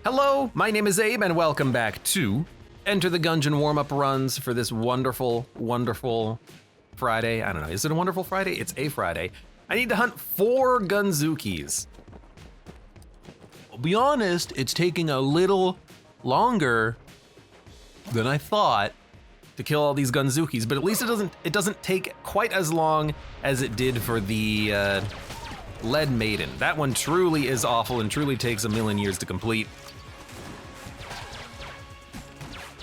Hello, my name is Abe, and welcome back to Enter the Gungeon warm-up runs for this wonderful, wonderful Friday. I don't know, is it a wonderful Friday? It's a Friday. I need to hunt 4 Gunzukis. I'll be honest, it's taking a little longer than I thought to kill all these Gunzukis, but at least it doesn't take quite as long as it did for the Lead Maiden. That one truly is awful and truly takes a million years to complete.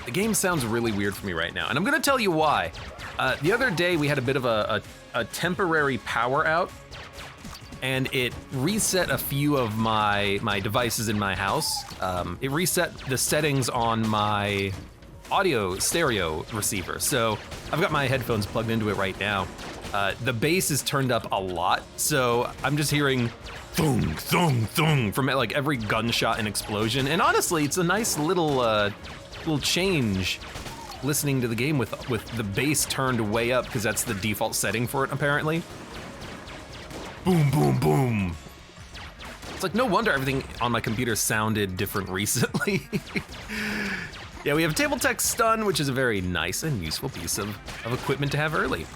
The game sounds really weird for me right now, and I'm gonna tell you why. The other day we had a bit of a temporary power out, and it reset a few of my devices in my house. It reset the settings on my audio stereo receiver. So I've got my headphones plugged into it right now. The bass is turned up a lot, so I'm just hearing thung, thung, thung from like every gunshot and explosion. And honestly, it's a nice little change listening to the game with the bass turned way up, because that's the default setting for it apparently. Boom, boom, boom. It's like no wonder everything on my computer sounded different recently. Yeah, we have Table Tech Stun, which is a very nice and useful piece of equipment to have early.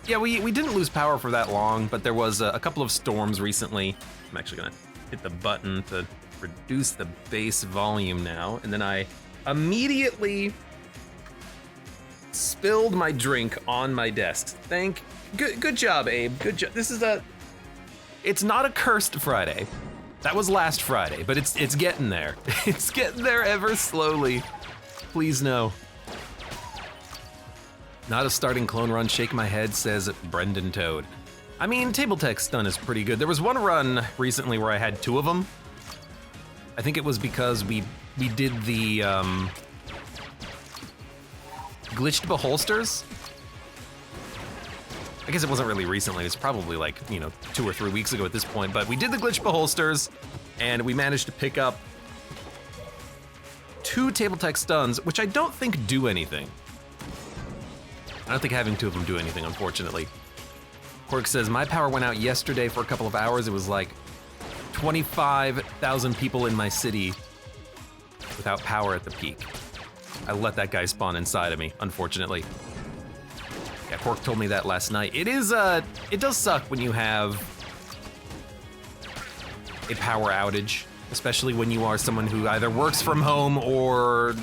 Yeah, we didn't lose power for that long, but there was a couple of storms recently. I'm actually gonna hit the button to reduce the bass volume now, and then I immediately spilled my drink on my desk. Good job, Abe, good job. It's not a cursed Friday. That was last Friday, but it's getting there. It's getting there ever slowly. Please no. Not a starting clone run, shake my head, says Brendan Toad. I mean, Table Tech Stun is pretty good. There was one run recently where I had 2 of them. I think it was because we did the glitched beholsters. I guess it wasn't really recently, it's probably like, 2 or 3 weeks ago at this point, but we did the glitched beholsters and we managed to pick up 2 Table Tech Stuns, which I don't think do anything. I don't think having 2 of them do anything, unfortunately. Quirk says, my power went out yesterday for a couple of hours. It was like 25,000 people in my city without power at the peak. I let that guy spawn inside of me, unfortunately. Yeah, Quirk told me that last night. It does suck when you have a power outage, especially when you are someone who either works from home or,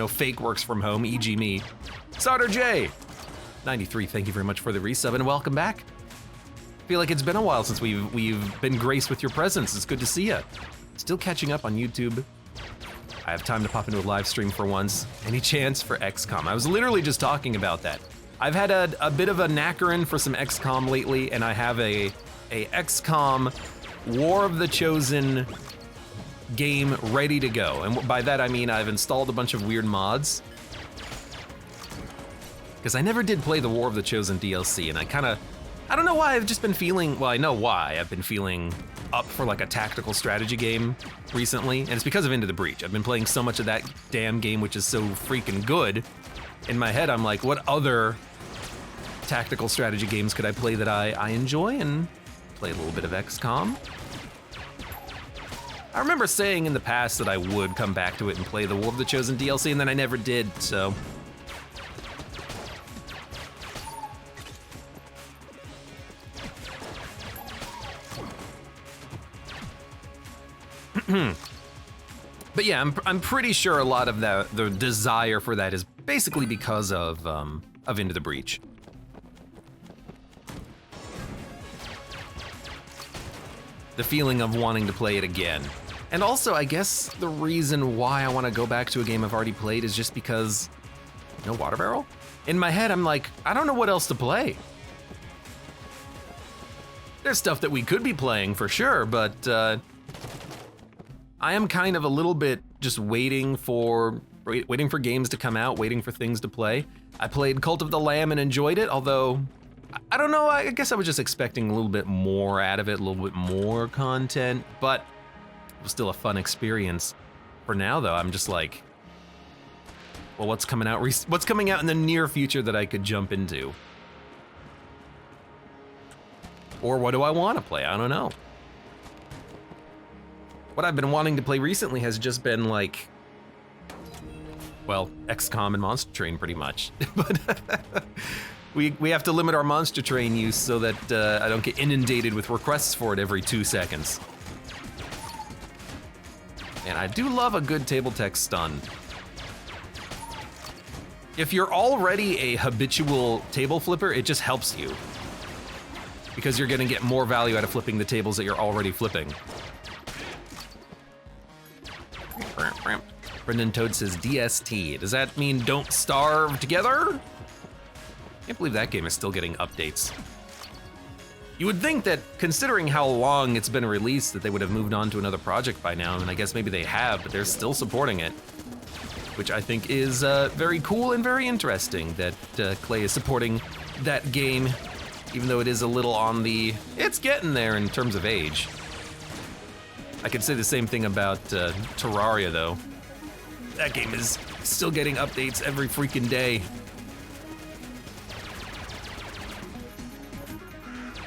fake works from home, e.g. me. Sauter J, 93, thank you very much for the resub and welcome back. I feel like it's been a while since we've been graced with your presence. It's good to see you. Still catching up on YouTube. I have time to pop into a live stream for once. Any chance for XCOM? I was literally just talking about that. I've had a bit of a knackerin' for some XCOM lately, and I have a XCOM War of the Chosen game ready to go. And by that I mean I've installed a bunch of weird mods, because I never did play the War of the Chosen DLC, and I don't know why I've just been feeling, well, I know why I've been feeling up for like a tactical strategy game recently, and it's because of Into the Breach. I've been playing so much of that damn game, which is so freaking good. In my head, I'm like, what other tactical strategy games could I play that I enjoy, and play a little bit of XCOM. I remember saying in the past that I would come back to it and play the War of the Chosen DLC, and then I never did, so. But yeah, I'm pretty sure a lot of the desire for that is basically because of Into the Breach. The feeling of wanting to play it again. And also, I guess the reason why I want to go back to a game I've already played is just because, Water Barrel? In my head, I'm like, I don't know what else to play. There's stuff that we could be playing for sure, but I am kind of a little bit just waiting for games to come out, waiting for things to play. I played Cult of the Lamb and enjoyed it, although, I don't know, I guess I was just expecting a little bit more out of it, a little bit more content, but it was still a fun experience. For now though, I'm just like, well, what's coming out in the near future that I could jump into? Or what do I want to play? I don't know. What I've been wanting to play recently has just been like, well, XCOM and Monster Train pretty much. But we have to limit our Monster Train use so that I don't get inundated with requests for it every 2 seconds. And I do love a good table tech stun. If you're already a habitual table flipper, it just helps you. Because you're gonna get more value out of flipping the tables that you're already flipping. Brendan Toad says DST. Does that mean don't starve together? Can't believe that game is still getting updates. You would think that, considering how long it's been released, that they would have moved on to another project by now, and I guess maybe they have, but they're still supporting it. Which I think is very cool and very interesting that Clay is supporting that game, even though it is a little on the, it's getting there in terms of age. I could say the same thing about Terraria though. That game is still getting updates every freaking day.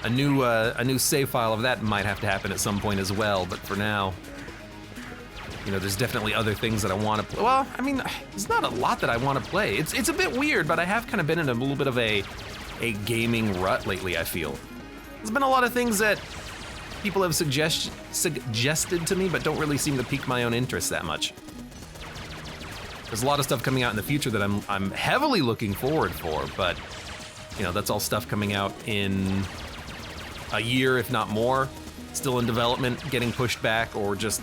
A new save file of that might have to happen at some point as well, but for now, you know, there's definitely other things that I want to play. Well, I mean, there's not a lot that I want to play. It's a bit weird, but I have kind of been in a little bit of a gaming rut lately, I feel. There's been a lot of things that people have suggested to me, but don't really seem to pique my own interest that much. There's a lot of stuff coming out in the future that I'm heavily looking forward for, but you know, that's all stuff coming out in a year, if not more, still in development, getting pushed back, or just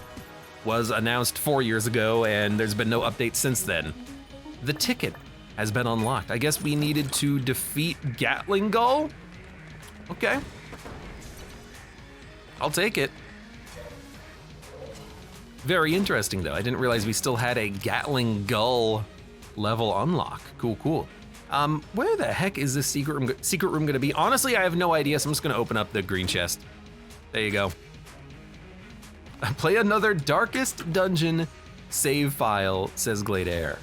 was announced 4 years ago and there's been no update since then. The ticket has been unlocked. I guess we needed to defeat Gatling Gull? Okay. I'll take it. Very interesting though. I didn't realize we still had a Gatling Gull level unlock. Cool, cool. Where the heck is this secret room gonna be? Honestly, I have no idea, so I'm just gonna open up the green chest. There you go. Play another Darkest Dungeon save file, says Glade Air.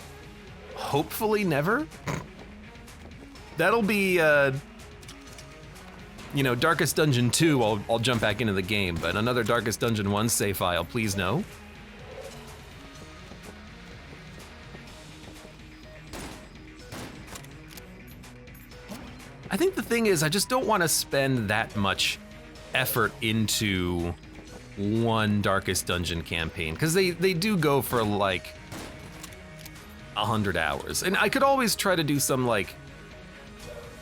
Hopefully never. That'll be, you know, Darkest Dungeon 2, I'll jump back into the game, but another Darkest Dungeon 1 save file, please no. I think the thing is, I just don't want to spend that much effort into one Darkest Dungeon campaign, because they do go for like 100 hours. And I could always try to do some like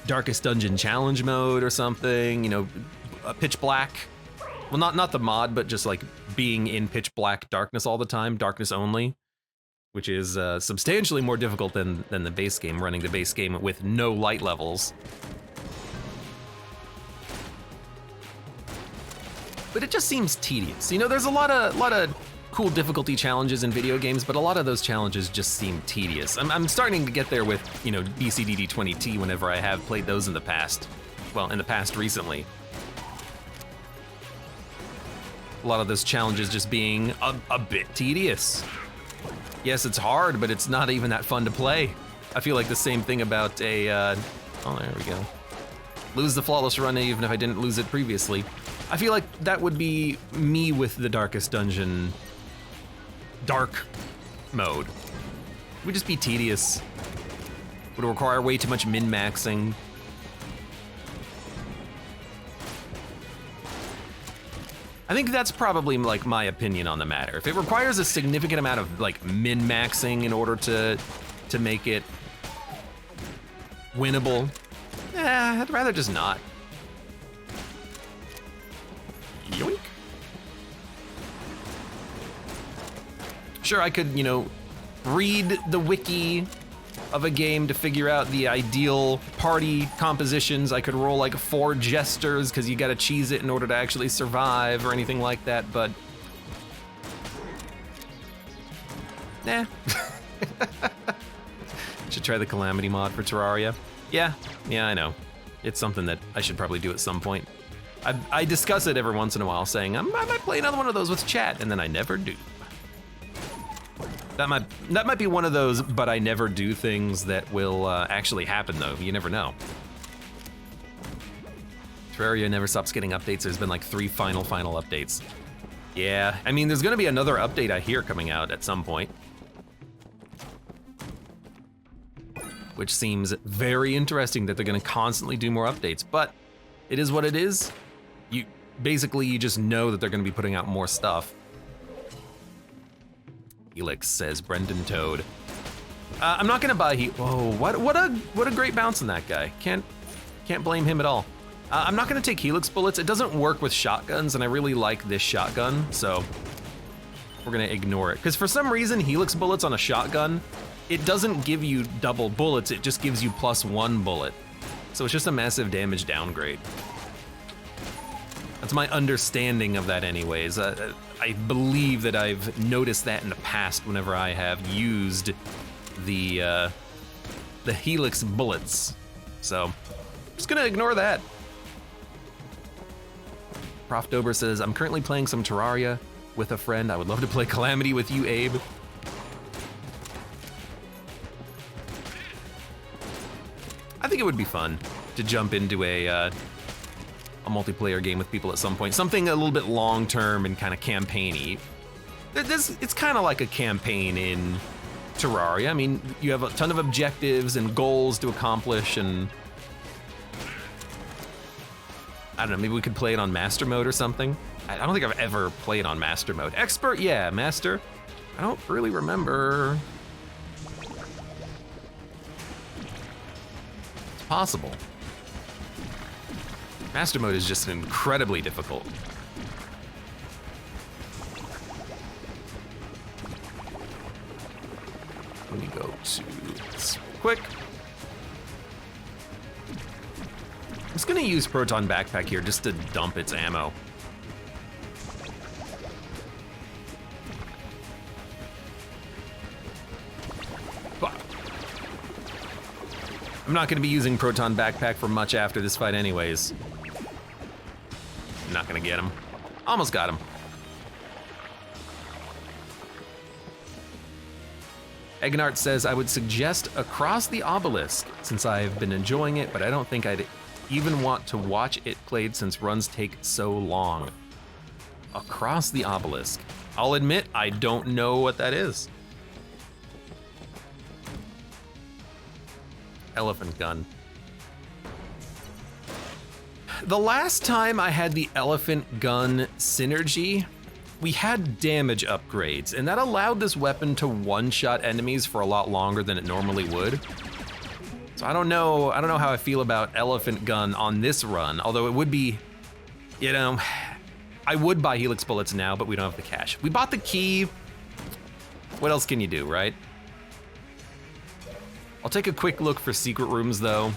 Darkest Dungeon challenge mode or something, you know, pitch black. Well, not the mod, but just like being in pitch black darkness all the time, darkness only, which is substantially more difficult than the base game, running the base game with no light levels. But it just seems tedious. You know, there's a lot of cool difficulty challenges in video games, but a lot of those challenges just seem tedious. I'm starting to get there with, you know, BCDD 20T whenever I have played those in the past. Well, in the past recently. A lot of those challenges just being a bit tedious. Yes, it's hard, but it's not even that fun to play. I feel like the same thing about a, oh, there we go. Lose the flawless run even if I didn't lose it previously. I feel like that would be me with the Darkest Dungeon dark mode. It would just be tedious. Would require way too much min-maxing. I think that's probably like my opinion on the matter. If it requires a significant amount of like min-maxing in order to make it winnable, I'd rather just not. Yoink. Sure, I could, you know, read the wiki of a game to figure out the ideal party compositions. I could roll like 4 jesters because you gotta cheese it in order to actually survive or anything like that, but nah. Should try the Calamity mod for Terraria. Yeah, I know. It's something that I should probably do at some point. I discuss it every once in a while, saying I might play another one of those with chat, and then I never do. That might be one of those but I never do things that will actually happen though. You never know. Terraria never stops getting updates. There's been like 3 final updates. Yeah, I mean, there's gonna be another update I hear coming out at some point. Which seems very interesting that they're gonna constantly do more updates, but it is what it is. Basically, you just know that they're gonna be putting out more stuff. Helix says Brendan Toad. I'm not gonna buy Whoa, what a great bounce on that guy. Can't blame him at all. I'm not gonna take Helix bullets. It doesn't work with shotguns, and I really like this shotgun, so we're gonna ignore it. Because for some reason, Helix bullets on a shotgun, it doesn't give you double bullets, it just gives you +1 bullet. So it's just a massive damage downgrade. That's my understanding of that anyways. I believe that I've noticed that in the past whenever I have used the Helix bullets. So, I'm just gonna ignore that. Prof Dober says, I'm currently playing some Terraria with a friend. I would love to play Calamity with you, Abe. I think it would be fun to jump into a multiplayer game with people at some point. Something a little bit long-term and kind of campaign-y. It's kind of like a campaign in Terraria. I mean, you have a ton of objectives and goals to accomplish, and I don't know, maybe we could play it on Master Mode or something. I don't think I've ever played on Master Mode. Expert, yeah, Master. I don't really remember. It's possible. Master Mode is just incredibly difficult. Let me go to this quick. I'm just gonna use Proton Backpack here just to dump its ammo. I'm not gonna be using Proton Backpack for much after this fight anyways. I'm not gonna get him. Almost got him. Egnart says, I would suggest Across the Obelisk, since I've been enjoying it, but I don't think I'd even want to watch it played since runs take so long. Across the Obelisk. I'll admit, I don't know what that is. Elephant gun. The last time I had the elephant gun synergy, we had damage upgrades, and that allowed this weapon to one-shot enemies for a lot longer than it normally would. So I don't know how I feel about elephant gun on this run, although it would be, you know, I would buy Helix bullets now, but we don't have the cash. We bought the key. What else can you do, right? I'll take a quick look for secret rooms though,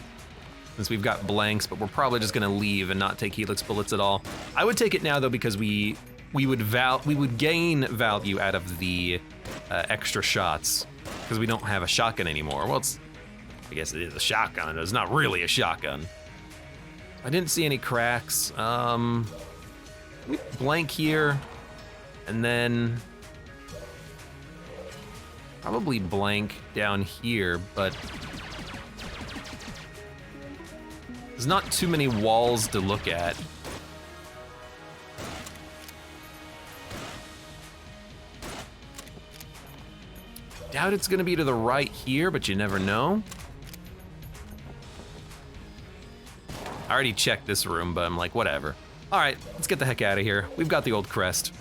since we've got blanks, but we're probably just gonna leave and not take Helix bullets at all. I would take it now though, because we would gain value out of the extra shots, because we don't have a shotgun anymore. Well, I guess it is a shotgun. It's not really a shotgun. I didn't see any cracks. Blank here, and then probably blank down here, but there's not too many walls to look at. Doubt it's gonna be to the right here, but you never know. I already checked this room, but I'm like, whatever. All right, let's get the heck out of here. We've got the old crest.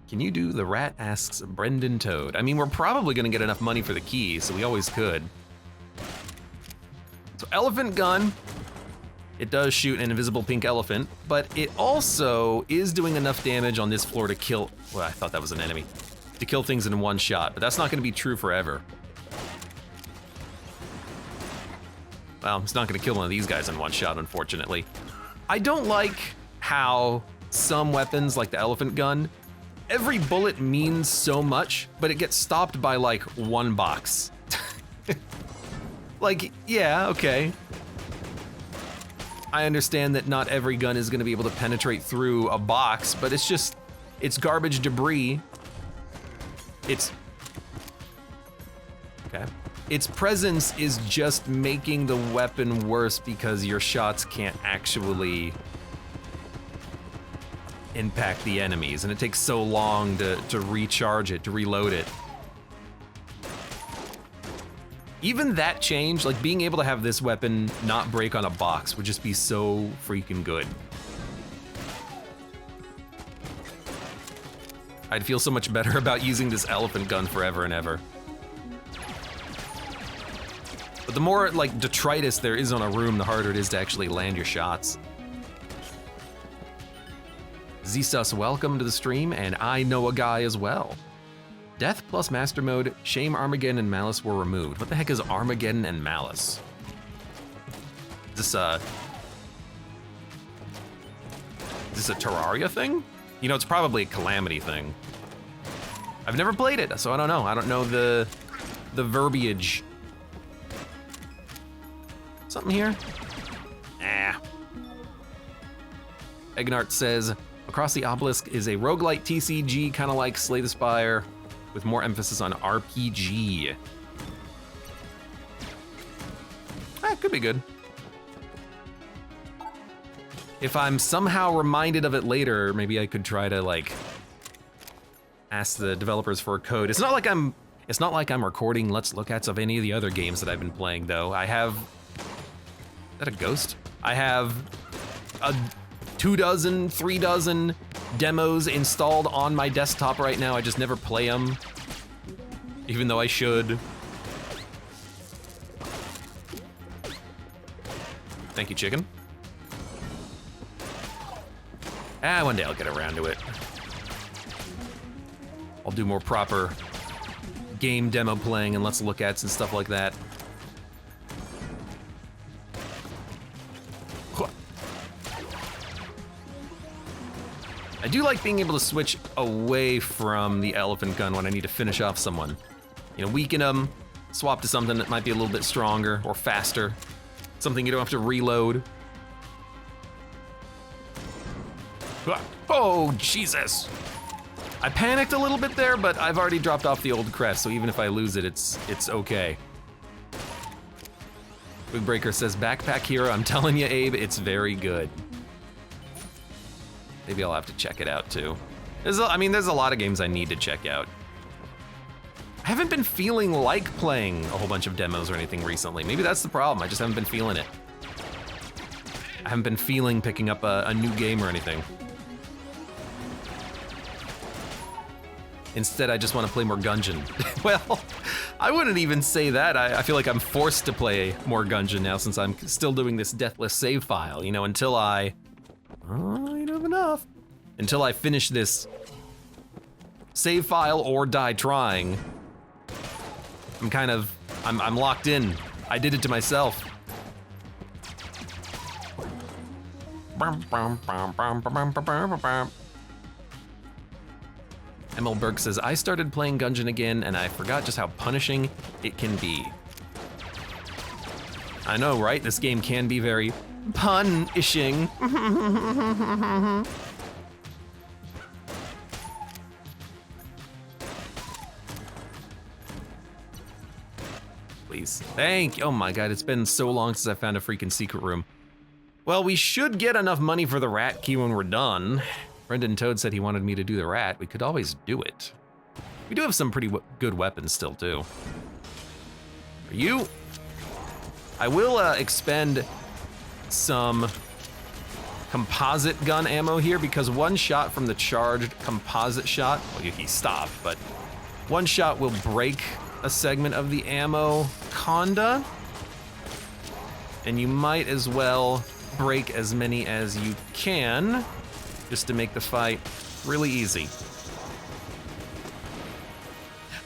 Can you do the rat asks Brendan Toad? I mean, we're probably gonna get enough money for the key, so we always could. So elephant gun, it does shoot an invisible pink elephant, but it also is doing enough damage on this floor to kill, well, I thought that was an enemy, to kill things in one shot, but that's not gonna be true forever. Well, it's not gonna kill one of these guys in one shot, unfortunately. I don't like how some weapons, like the elephant gun, every bullet means so much, but it gets stopped by like one box. Like, yeah, okay. I understand that not every gun is gonna be able to penetrate through a box, but it's garbage debris. Okay. its presence is just making the weapon worse because your shots can't actually impact the enemies, and it takes so long to recharge it, to reload it. Even that change, like being able to have this weapon not break on a box would just be so freaking good. I'd feel so much better about using this elephant gun forever and ever. But the more like detritus there is on a room, the harder it is to actually land your shots. Zsus, welcome to the stream, and I know a guy as well. Death plus Master Mode, Shame, Armageddon, and Malice were removed. What the heck is Armageddon and Malice? Is this a Terraria thing? You know, it's probably a Calamity thing. I've never played it, so I don't know. I don't know the verbiage. Something here? Ah. Egnart says, Across the Obelisk is a roguelite TCG, kind of like Slay the Spire, with more emphasis on RPG. It could be good. If I'm somehow reminded of it later, maybe I could try to like ask the developers for a code. It's not like I'm recording Let's Look Ats of any of the other games that I've been playing though. I have, is that a ghost? I have a 24 demos installed on my desktop right now. I just never play them, even though I should. Thank you, chicken. One day I'll get around to it. I'll do more proper game demo playing and Let's Look Ats and stuff like that. I do like being able to switch away from the elephant gun when I need to finish off someone. You know, weaken them, swap to something that might be a little bit stronger or faster. Something you don't have to reload. Oh, Jesus. I panicked a little bit there, but I've already dropped off the old crest, so even if I lose it, it's okay. Big Breaker says, Backpack Hero, I'm telling you, Abe, it's very good. Maybe I'll have to check it out too. There's a lot of games I need to check out. I haven't been feeling like playing a whole bunch of demos or anything recently. Maybe that's the problem, I just haven't been feeling it. I haven't been feeling picking up a new game or anything. Instead, I just want to play more Gungeon. Well, I wouldn't even say that. I feel like I'm forced to play more Gungeon now since I'm still doing this deathless save file, you know, until I don't have enough. Until I finish this save file or die trying, I'm locked in. I did it to myself. ML Burke says, I started playing Gungeon again and I forgot just how punishing it can be. I know, right? This game can be very punishing. Please, thank you. Oh my God, it's been so long since I found a freaking secret room. Well, we should get enough money for the rat key when we're done. Brendan Toad said he wanted me to do the rat. We could always do it. We do have some pretty good weapons still too. For you, I will expend some composite gun ammo here because one shot from the charged composite shot, well, he stopped, but one shot will break a segment of the ammo conda, and you might as well break as many as you can just to make the fight really easy.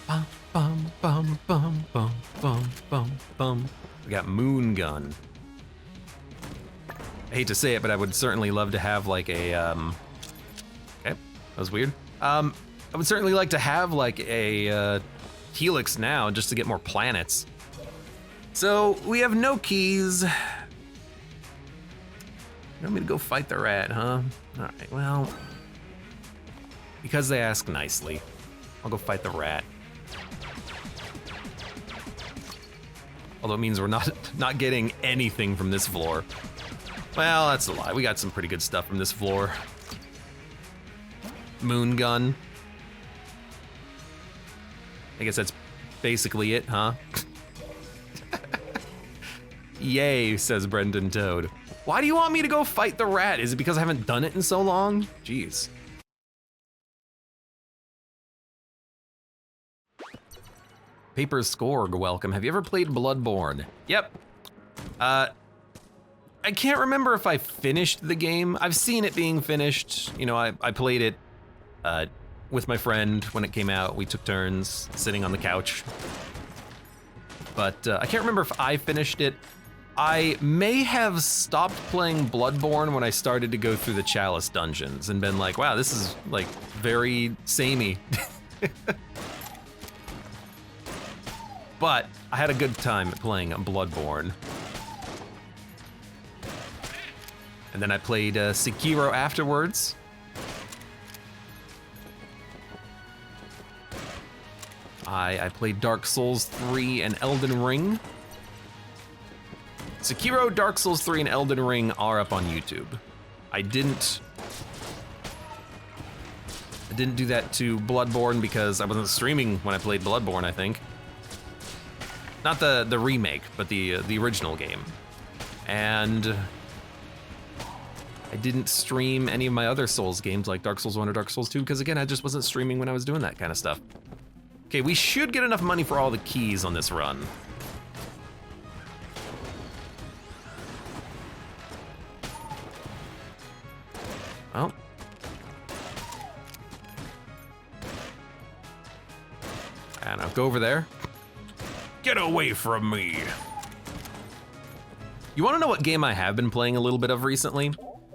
Bum, bum, bum, bum, bum, bum, bum, bum. We got Moon Gun. I hate to say it, but I would certainly love to have like a, okay, that was weird. I would certainly like to have like a Helix now just to get more planets. So we have no keys. You want me to go fight the rat, huh? All right, well, because they ask nicely, I'll go fight the rat. Although it means we're not getting anything from this floor. Well, that's a lie. We got some pretty good stuff from this floor. Moon gun. I guess that's basically it, huh? Yay, says Brendan Toad. Why do you want me to go fight the rat? Is it because I haven't done it in so long? Jeez. Paper Scorg, welcome. Have you ever played Bloodborne? Yep. I can't remember if I finished the game. I've seen it being finished. You know, I played it with my friend when it came out. We took turns sitting on the couch. But I can't remember if I finished it. I may have stopped playing Bloodborne when I started to go through the Chalice dungeons and been like, wow, this is like very samey. But I had a good time playing Bloodborne. And then I played Sekiro afterwards. I played Dark Souls 3 and Elden Ring. Sekiro, Dark Souls 3, and Elden Ring are up on YouTube. I didn't do that to Bloodborne because I wasn't streaming when I played Bloodborne, I think. Not the remake, but the original game. And I didn't stream any of my other Souls games like Dark Souls 1 or Dark Souls 2 because again, I just wasn't streaming when I was doing that kind of stuff. Okay, we should get enough money for all the keys on this run. Well. And I'll go over there. Get away from me. You wanna know what game I have been playing a little bit of recently?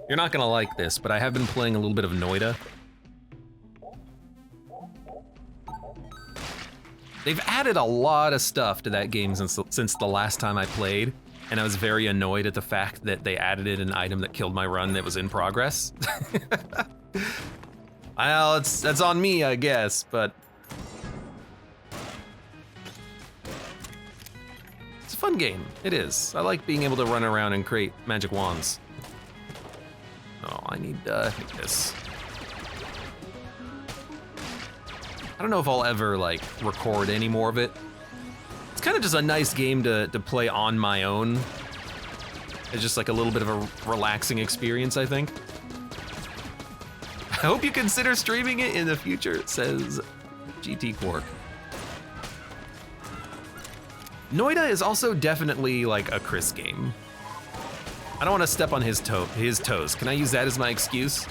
You're not gonna like this, but I have been playing a little bit of Noida. They've added a lot of stuff to that game since the last time I played, and I was very annoyed at the fact that they added an item that killed my run that was in progress. Well, that's on me, I guess, but it's a fun game. It is. I like being able to run around and create magic wands. Oh, I need this. I don't know if I'll ever like record any more of it. It's kind of just a nice game to play on my own. It's just like a little bit of a relaxing experience, I think. I hope you consider streaming it in the future, says GT Quark. Noida is also definitely like a Chris game. I don't want to step on his toes. Can I use that as my excuse?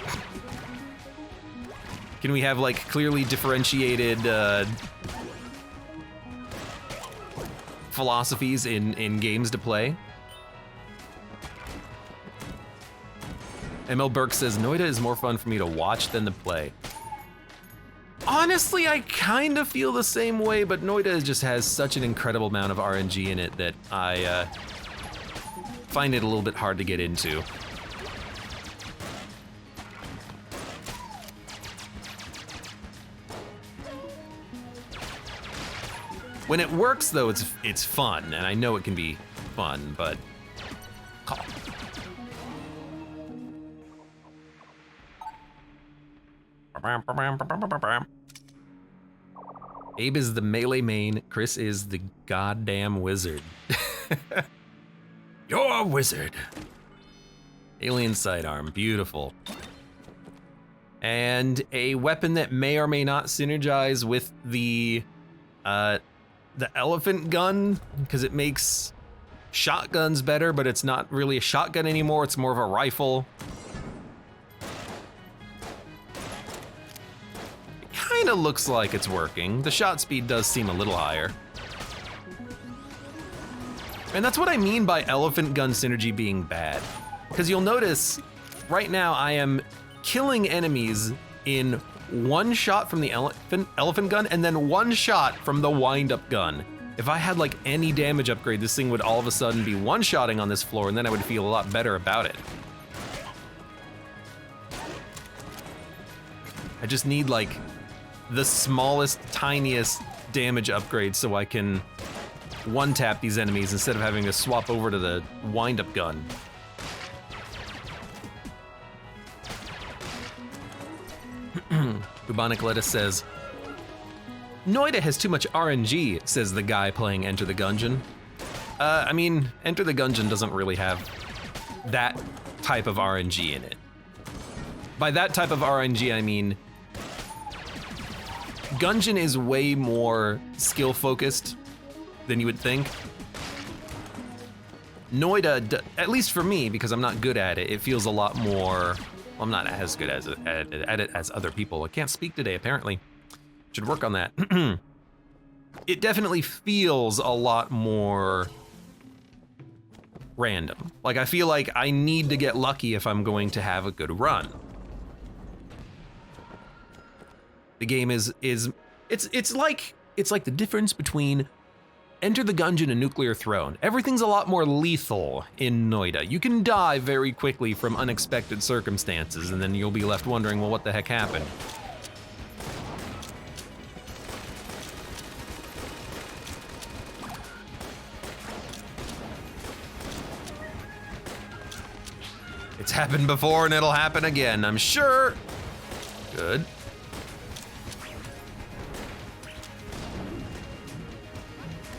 Can we have like clearly differentiated philosophies in games to play? ML Burke says, Noida is more fun for me to watch than to play. Honestly, I kind of feel the same way, but Noida just has such an incredible amount of RNG in it that I find it a little bit hard to get into. When it works though, it's fun, and I know it can be fun, but oh. Abe is the melee main, Chris is the goddamn wizard. You're a wizard. Alien sidearm, beautiful. And a weapon that may or may not synergize with the elephant gun, because it makes shotguns better, but it's not really a shotgun anymore, it's more of a rifle. It kinda looks like it's working. The shot speed does seem a little higher. And that's what I mean by elephant gun synergy being bad. Because you'll notice, right now I am killing enemies in one shot from the elephant gun and then one shot from the wind-up gun. If I had like any damage upgrade, this thing would all of a sudden be one-shotting on this floor, and then I would feel a lot better about it. I just need like the smallest, tiniest damage upgrade so I can one-tap these enemies instead of having to swap over to the wind-up gun. Bubonic Lettuce says, Noida has too much RNG, says the guy playing Enter the Gungeon. I mean, Enter the Gungeon doesn't really have that type of RNG in it. By that type of RNG, I mean, Gungeon is way more skill-focused than you would think. Noida, at least for me, because I'm not good at it, it feels a lot more, well, I'm not as good at it as other people. I can't speak today, apparently. Should work on that. It definitely feels a lot more random. Like, I feel like I need to get lucky if I'm going to have a good run. The game it's like the difference between Enter the Gungeon and Nuclear Throne. Everything's a lot more lethal in Noida. You can die very quickly from unexpected circumstances, and then you'll be left wondering, well, what the heck happened? It's happened before and it'll happen again, I'm sure. Good.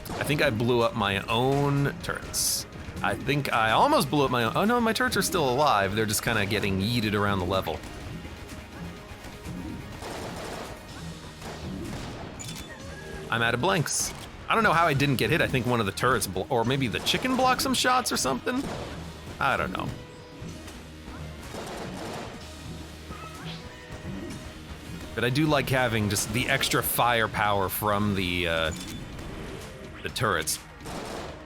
I think I blew up my own turrets. I think I almost blew up my own. Oh no, my turrets are still alive. They're just kind of getting yeeted around the level. I'm out of blanks. I don't know how I didn't get hit. I think one of the turrets, or maybe the chicken blocked some shots or something. I don't know. But I do like having just the extra firepower from the turrets.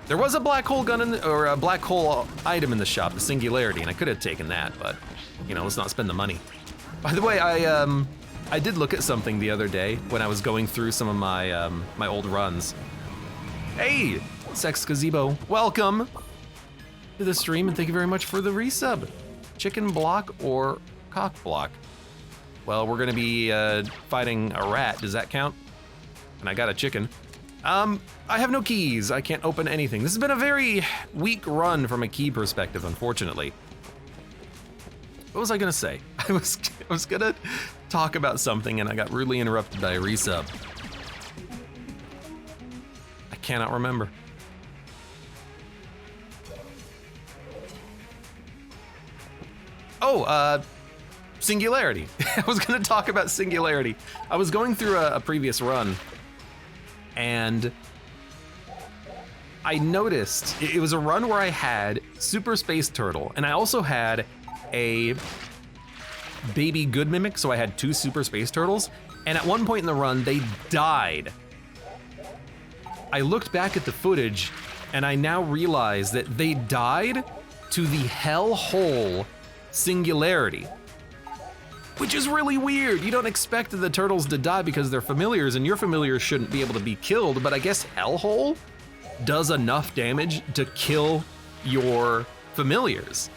There was a black hole gun or a black hole item in the shop, the Singularity, and I could have taken that, but you know, let's not spend the money. By the way, I did look at something the other day when I was going through some of my my old runs. Hey, Sex Gazebo, welcome to the stream, and thank you very much for the resub. Chicken block or cock block? Well, we're gonna be fighting a rat. Does that count? And I got a chicken. I have no keys. I can't open anything. This has been a very weak run from a key perspective, unfortunately. What was I gonna say? I was gonna talk about something and I got rudely interrupted by a resub. I cannot remember. Oh, Singularity. I was gonna talk about Singularity. I was going through a previous run and I noticed it was a run where I had Super Space Turtle and I also had a Baby Good Mimic, so I had 2 Super Space Turtles, and at one point in the run, they died. I looked back at the footage and I now realize that they died to the Hellhole Singularity, which is really weird. You don't expect the turtles to die because they're familiars, and your familiars shouldn't be able to be killed, but I guess Hellhole does enough damage to kill your familiars.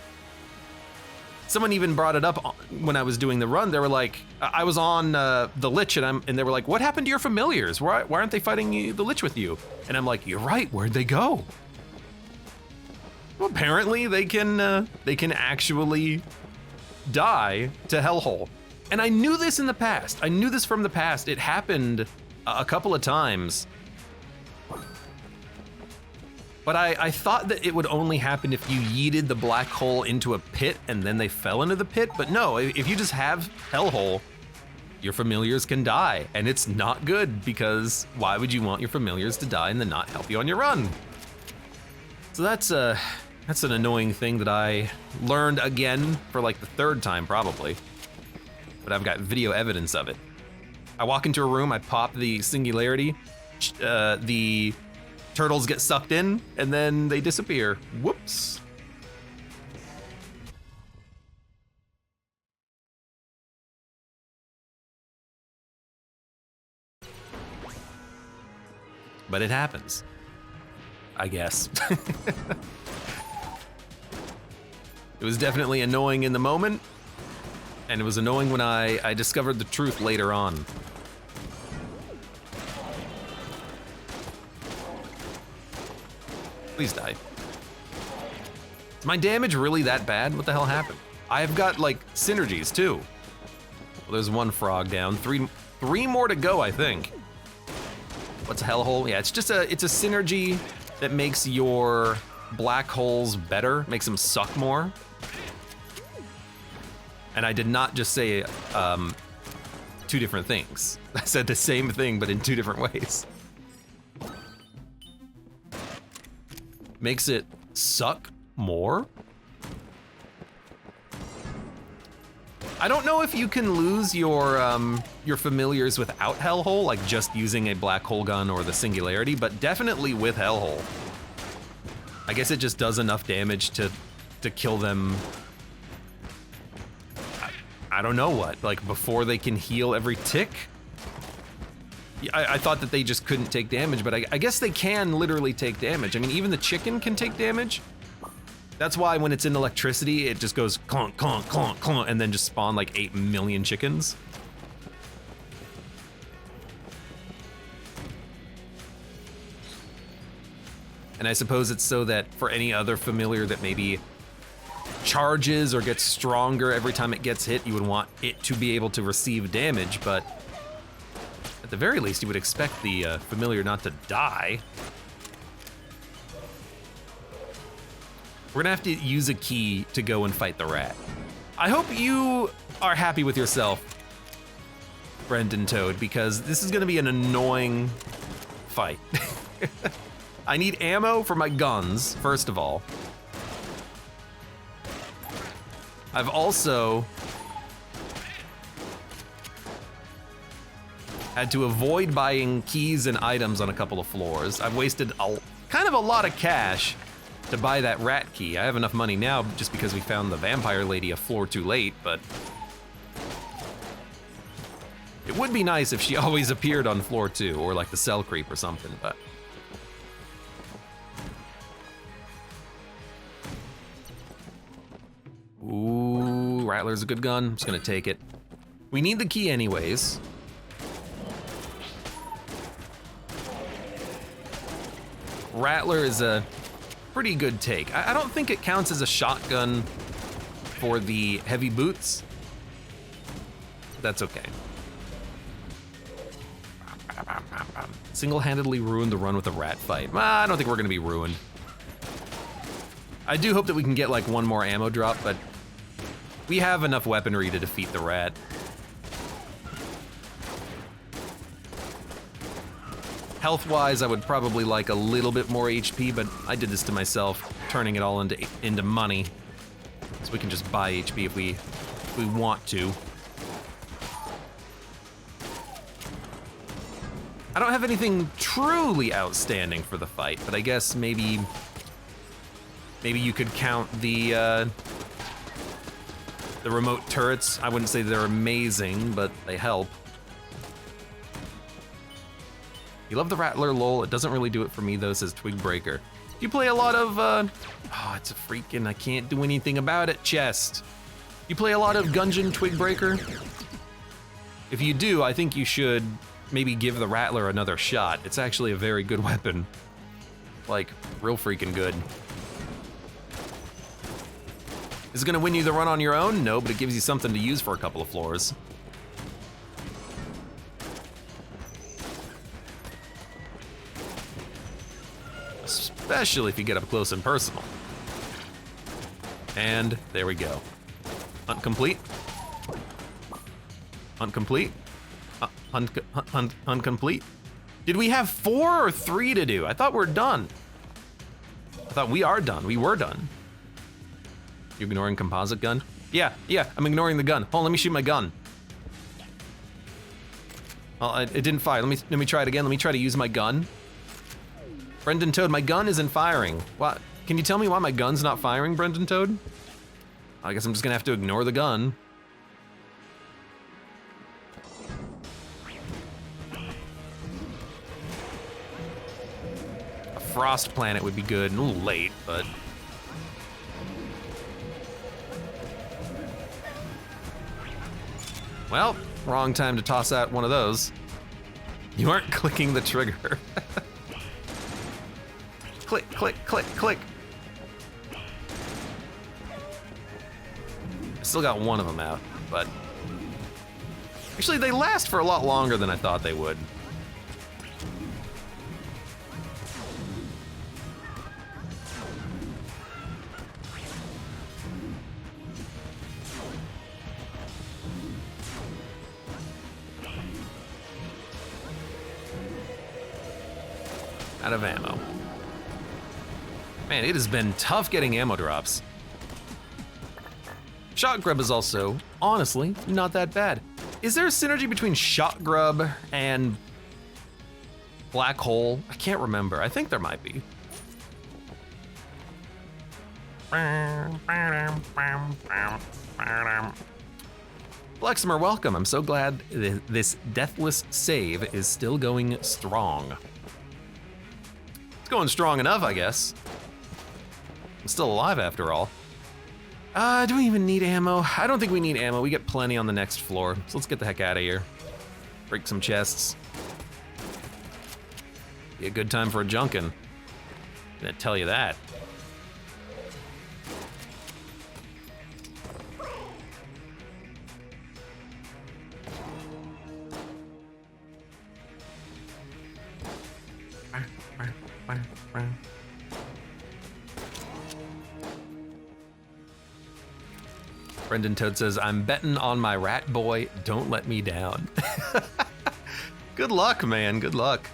Someone even brought it up when I was doing the run. They were like, I was on the Lich, and they were like, what happened to your familiars? Why aren't they fighting the Lich with you? And I'm like, you're right, where'd they go? Well, apparently they can actually die to Hellhole. And I knew this in the past. I knew this from the past. It happened a couple of times. But I thought that it would only happen if you yeeted the black hole into a pit and then they fell into the pit. But no, if you just have Hellhole, your familiars can die. And it's not good, because why would you want your familiars to die and then not help you on your run? So that's an annoying thing that I learned again for like the 3rd time probably. But I've got video evidence of it. I walk into a room, I pop the Singularity, the turtles get sucked in, and then they disappear. Whoops. But it happens, I guess. It was definitely annoying in the moment, and it was annoying when I discovered the truth later on. Please die. Is my damage really that bad? What the hell happened? I've got like synergies too. Well, there's one frog down. Three more to go, I think. What's a hellhole? Yeah, it's a synergy that makes your black holes better, makes them suck more. And I did not just say two different things. I said the same thing, but in two different ways. Makes it suck more? I don't know if you can lose your familiars without Hellhole, like just using a black hole gun or the singularity, but definitely with Hellhole. I guess it just does enough damage to kill them. I don't know what, like before they can heal every tick? I thought that they just couldn't take damage, but I guess they can literally take damage. I mean, even the chicken can take damage. That's why when it's in electricity, it just goes clonk, clonk, clonk, clonk, and then just spawn like 8 million chickens. And I suppose it's so that for any other familiar that maybe charges or gets stronger every time it gets hit, you would want it to be able to receive damage, but at the very least, you would expect the familiar not to die. We're gonna have to use a key to go and fight the rat. I hope you are happy with yourself, Brendan Toad, because this is gonna be an annoying fight. I need ammo for my guns, first of all. I've also had to avoid buying keys and items on a couple of floors. I've wasted kind of a lot of cash to buy that rat key. I have enough money now just because we found the vampire lady a floor too late, but it would be nice if she always appeared on floor 2 or like the cell creep or something, but. Ooh, Rattler's a good gun. I'm just gonna take it. We need the key anyways. Rattler is a pretty good take. I don't think it counts as a shotgun for the heavy boots. That's okay. Single-handedly ruined the run with a rat fight. I don't think we're gonna be ruined. I do hope that we can get like one more ammo drop, but we have enough weaponry to defeat the rat. Health-wise, I would probably like a little bit more HP, but I did this to myself, turning it all into money. So we can just buy HP if we want to. I don't have anything truly outstanding for the fight, but I guess maybe you could count the remote turrets. I wouldn't say they're amazing, but they help. You love the Rattler, lol. It doesn't really do it for me though, says Twigbreaker. You play a lot of, oh, it's a freaking, I can't do anything about it, chest. You play a lot of Gungeon, Twigbreaker? If you do, I think you should maybe give the Rattler another shot. It's actually a very good weapon. Like, real freaking good. Is it gonna win you the run on your own? No, but it gives you something to use for a couple of floors. Especially if you get up close and personal. And there we go. Hunt complete. Hunt complete. Hunt complete. Did we have 4 or 3 to do? I thought we're done. I thought we are done. We were done. You ignoring composite gun? Yeah, I'm ignoring the gun. Hold on, let me shoot my gun. Well, it didn't fire. Let me try it again. Let me try to use my gun. Brendan Toad, my gun isn't firing. What? Can you tell me why my gun's not firing, Brendan Toad? I guess I'm just gonna have to ignore the gun. A frost planet would be good. A little late, but. Well, wrong time to toss out one of those. You aren't clicking the trigger. click, click, click, click. I still got one of them out, but actually they last for a lot longer than I thought they would. Out of ammo. Man, it has been tough getting ammo drops. Shot grub is also, honestly, not that bad. Is there a synergy between shot grub and black hole? I can't remember. I think there might be. Fleximer, welcome. I'm so glad this deathless save is still going strong. It's going strong enough, I guess. I'm still alive after all. Do we even need ammo? I don't think we need ammo. We get plenty on the next floor. So let's get the heck out of here. Break some chests. Be a good time for a junkin'. Gonna tell you that. Brendan Toad says, I'm betting on my rat boy, don't let me down. Good luck, man, good luck.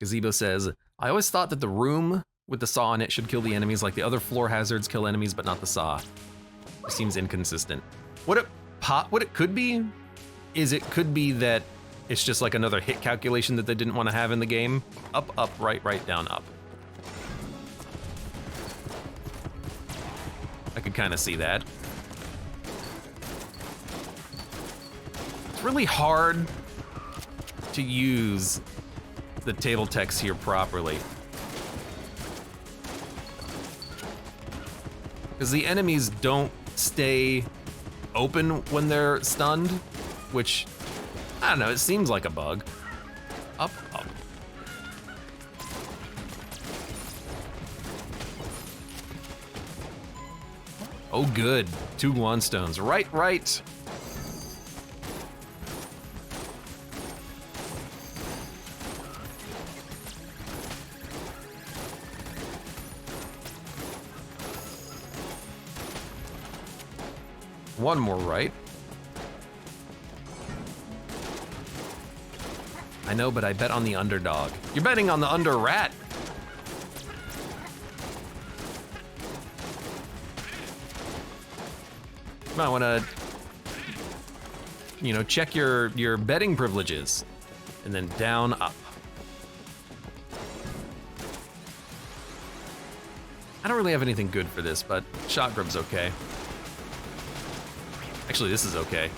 Gazebo says, I always thought that the room with the saw in it should kill the enemies like the other floor hazards kill enemies, but not the saw. It seems inconsistent. What it could be is it could be that it's just like another hit calculation that they didn't want to have in the game. Up, up, right, right, down, up. I could kind of see that. It's really hard to use the table text here properly, because the enemies don't stay open when they're stunned, which, I don't know, it seems like a bug. Up, up. Oh good, 2 Glunstones. Right, right. One more right. I know, but I bet on the underdog. You're betting on the under rat. You might wanna, you know, check your betting privileges. And then down, up. I don't really have anything good for this, but shot grub's okay. Actually, this is okay.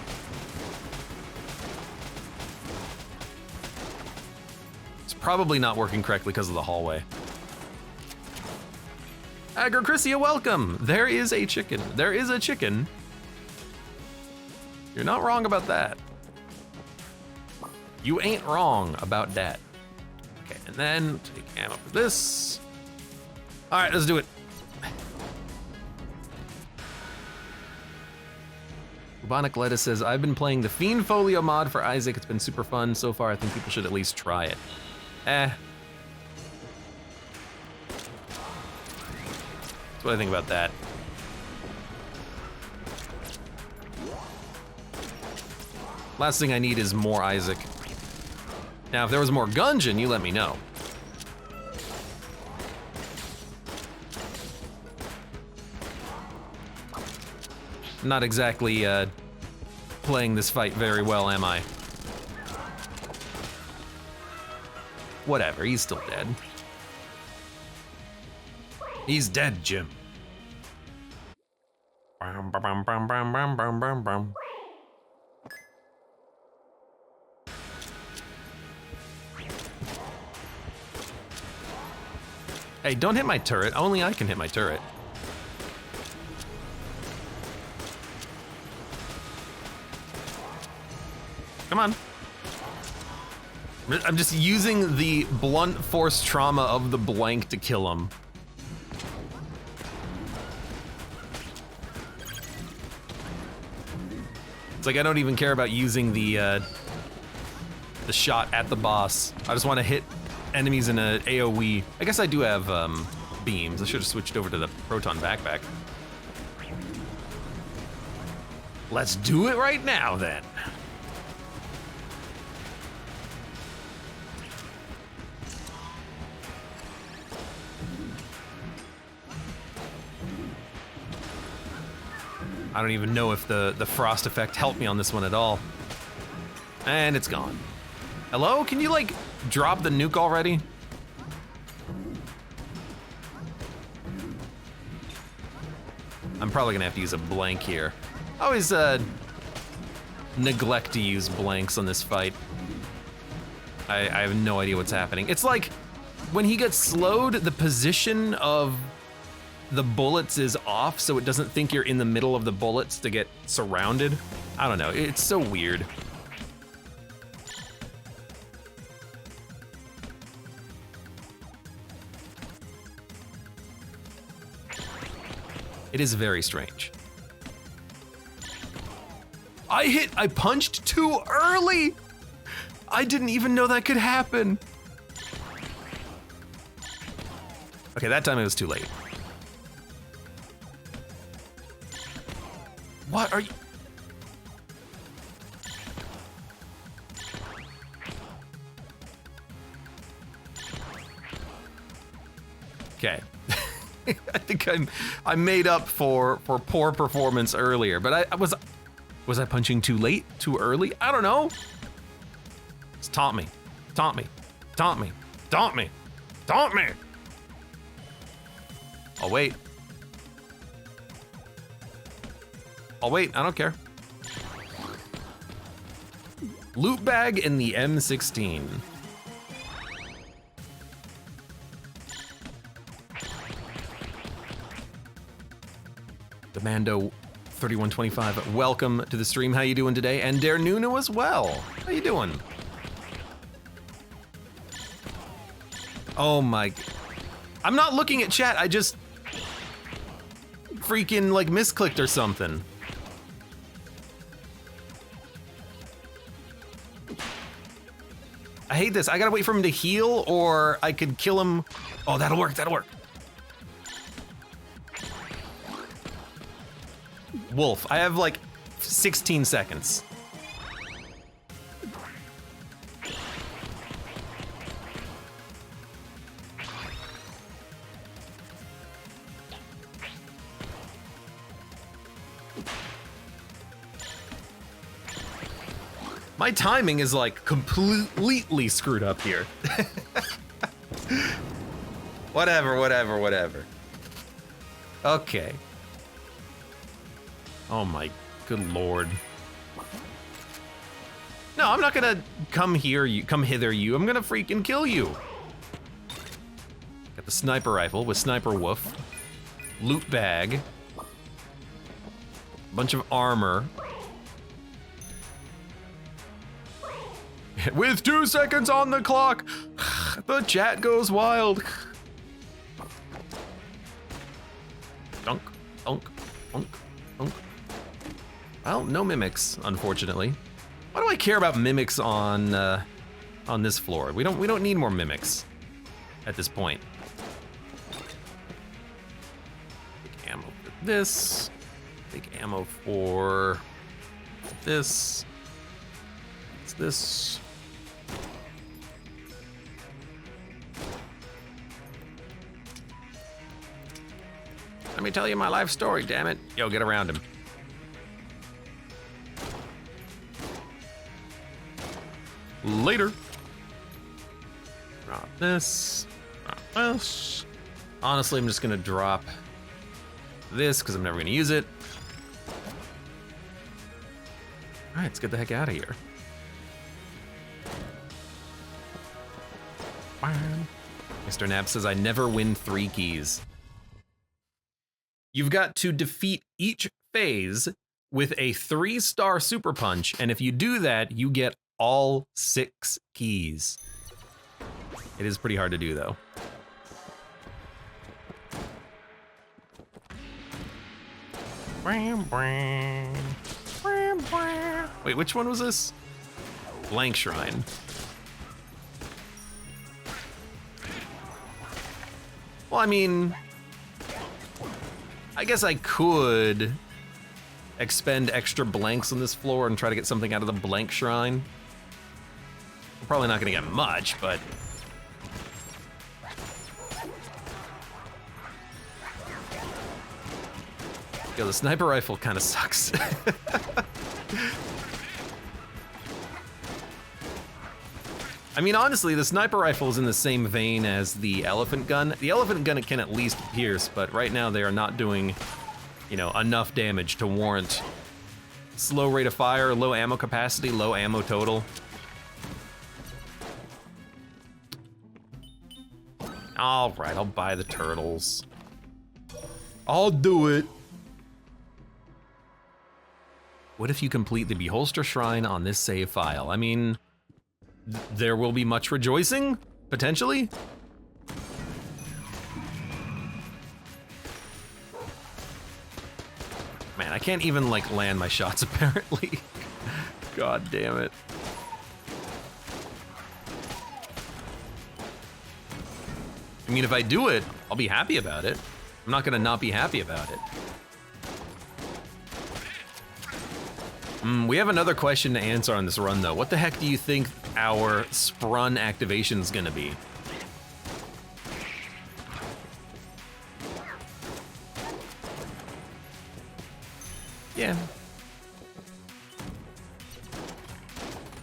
It's probably not working correctly because of the hallway. Agrochrisia, welcome! There is a chicken. There is a chicken. You're not wrong about that. You ain't wrong about that. Okay, and then take ammo for this. All right, let's do it. Bubonic Lettuce says, I've been playing the Fiend Folio mod for Isaac. It's been super fun so far. I think people should at least try it. That's what I think about that. Last thing I need is more Isaac. Now, if there was more Gungeon, you let me know. Not exactly playing this fight very well, am I? Whatever, he's still dead. He's dead, Jim. Hey, don't hit my turret. Only I can hit my turret. Come on. I'm just using the blunt force trauma of the blank to kill him. It's like I don't even care about using the shot at the boss. I just want to hit enemies in a AoE. I guess I do have beams. I should have switched over to the proton backpack. Let's do it right now then. I don't even know if the frost effect helped me on this one at all. And it's gone. Hello? Can you, like, drop the nuke already? I'm probably gonna have to use a blank here. I always neglect to use blanks on this fight. I have no idea what's happening. It's like when he gets slowed, the position of the bullets is off, so it doesn't think you're in the middle of the bullets to get surrounded. I don't know, it's so weird. It is very strange. I punched too early! I didn't even know that could happen. Okay, that time it was too late. What are you? Okay. I think I made up for poor performance earlier, but was I punching too late, too early? I don't know. Just taunt me, taunt me, taunt me, taunt me, taunt me. I'll wait. I'll wait, I don't care. Loot bag in the M16. Mando 3125, welcome to the stream. How you doing today? And Dare Nuno as well. How you doing? Oh my, I'm not looking at chat. I just freaking like misclicked or something. I hate this. I gotta wait for him to heal or I could kill him. Oh, that'll work, that'll work. Wolf, I have like 16 seconds. My timing is like completely screwed up here. Whatever. Okay. Oh my good lord. No, I'm not gonna come hither you. I'm gonna freaking kill you. Got the sniper rifle with sniper woof. Loot bag. Bunch of armor. With 2 seconds on the clock, the chat goes wild. Dunk, dunk, dunk, dunk. Well, no mimics, unfortunately. Why do I care about mimics on this floor? We don't need more mimics at this point. Big ammo for this. Big ammo for this. What's this? Let me tell you my life story, damn it. Yo, get around him. Later. Drop this. Drop this. Honestly, I'm just gonna drop this because I'm never gonna use it. All right, let's get the heck out of here. Mr. Nab says, I never win 3 keys. You've got to defeat each phase with a 3-star super punch, and if you do that, you get all 6 keys. It is pretty hard to do, though. Wait, which one was this? Blank Shrine. Well, I mean, I guess I could expend extra blanks on this floor and try to get something out of the Blank Shrine. We're probably not gonna get much, but... Yo, the sniper rifle kind of sucks. I mean, honestly, the sniper rifle is in the same vein as the elephant gun. The elephant gun can at least pierce, but right now they are not doing, you know, enough damage to warrant slow rate of fire, low ammo capacity, low ammo total. All right, I'll buy the turtles. I'll do it. What if you complete the Beholster Shrine on this save file? I mean, there will be much rejoicing, potentially. Man, I can't even, like, land my shots, apparently. God damn it. I mean, if I do it, I'll be happy about it. I'm not gonna not be happy about it. We have another question to answer on this run, though. What the heck do you think our Sprun activation's gonna be? Yeah.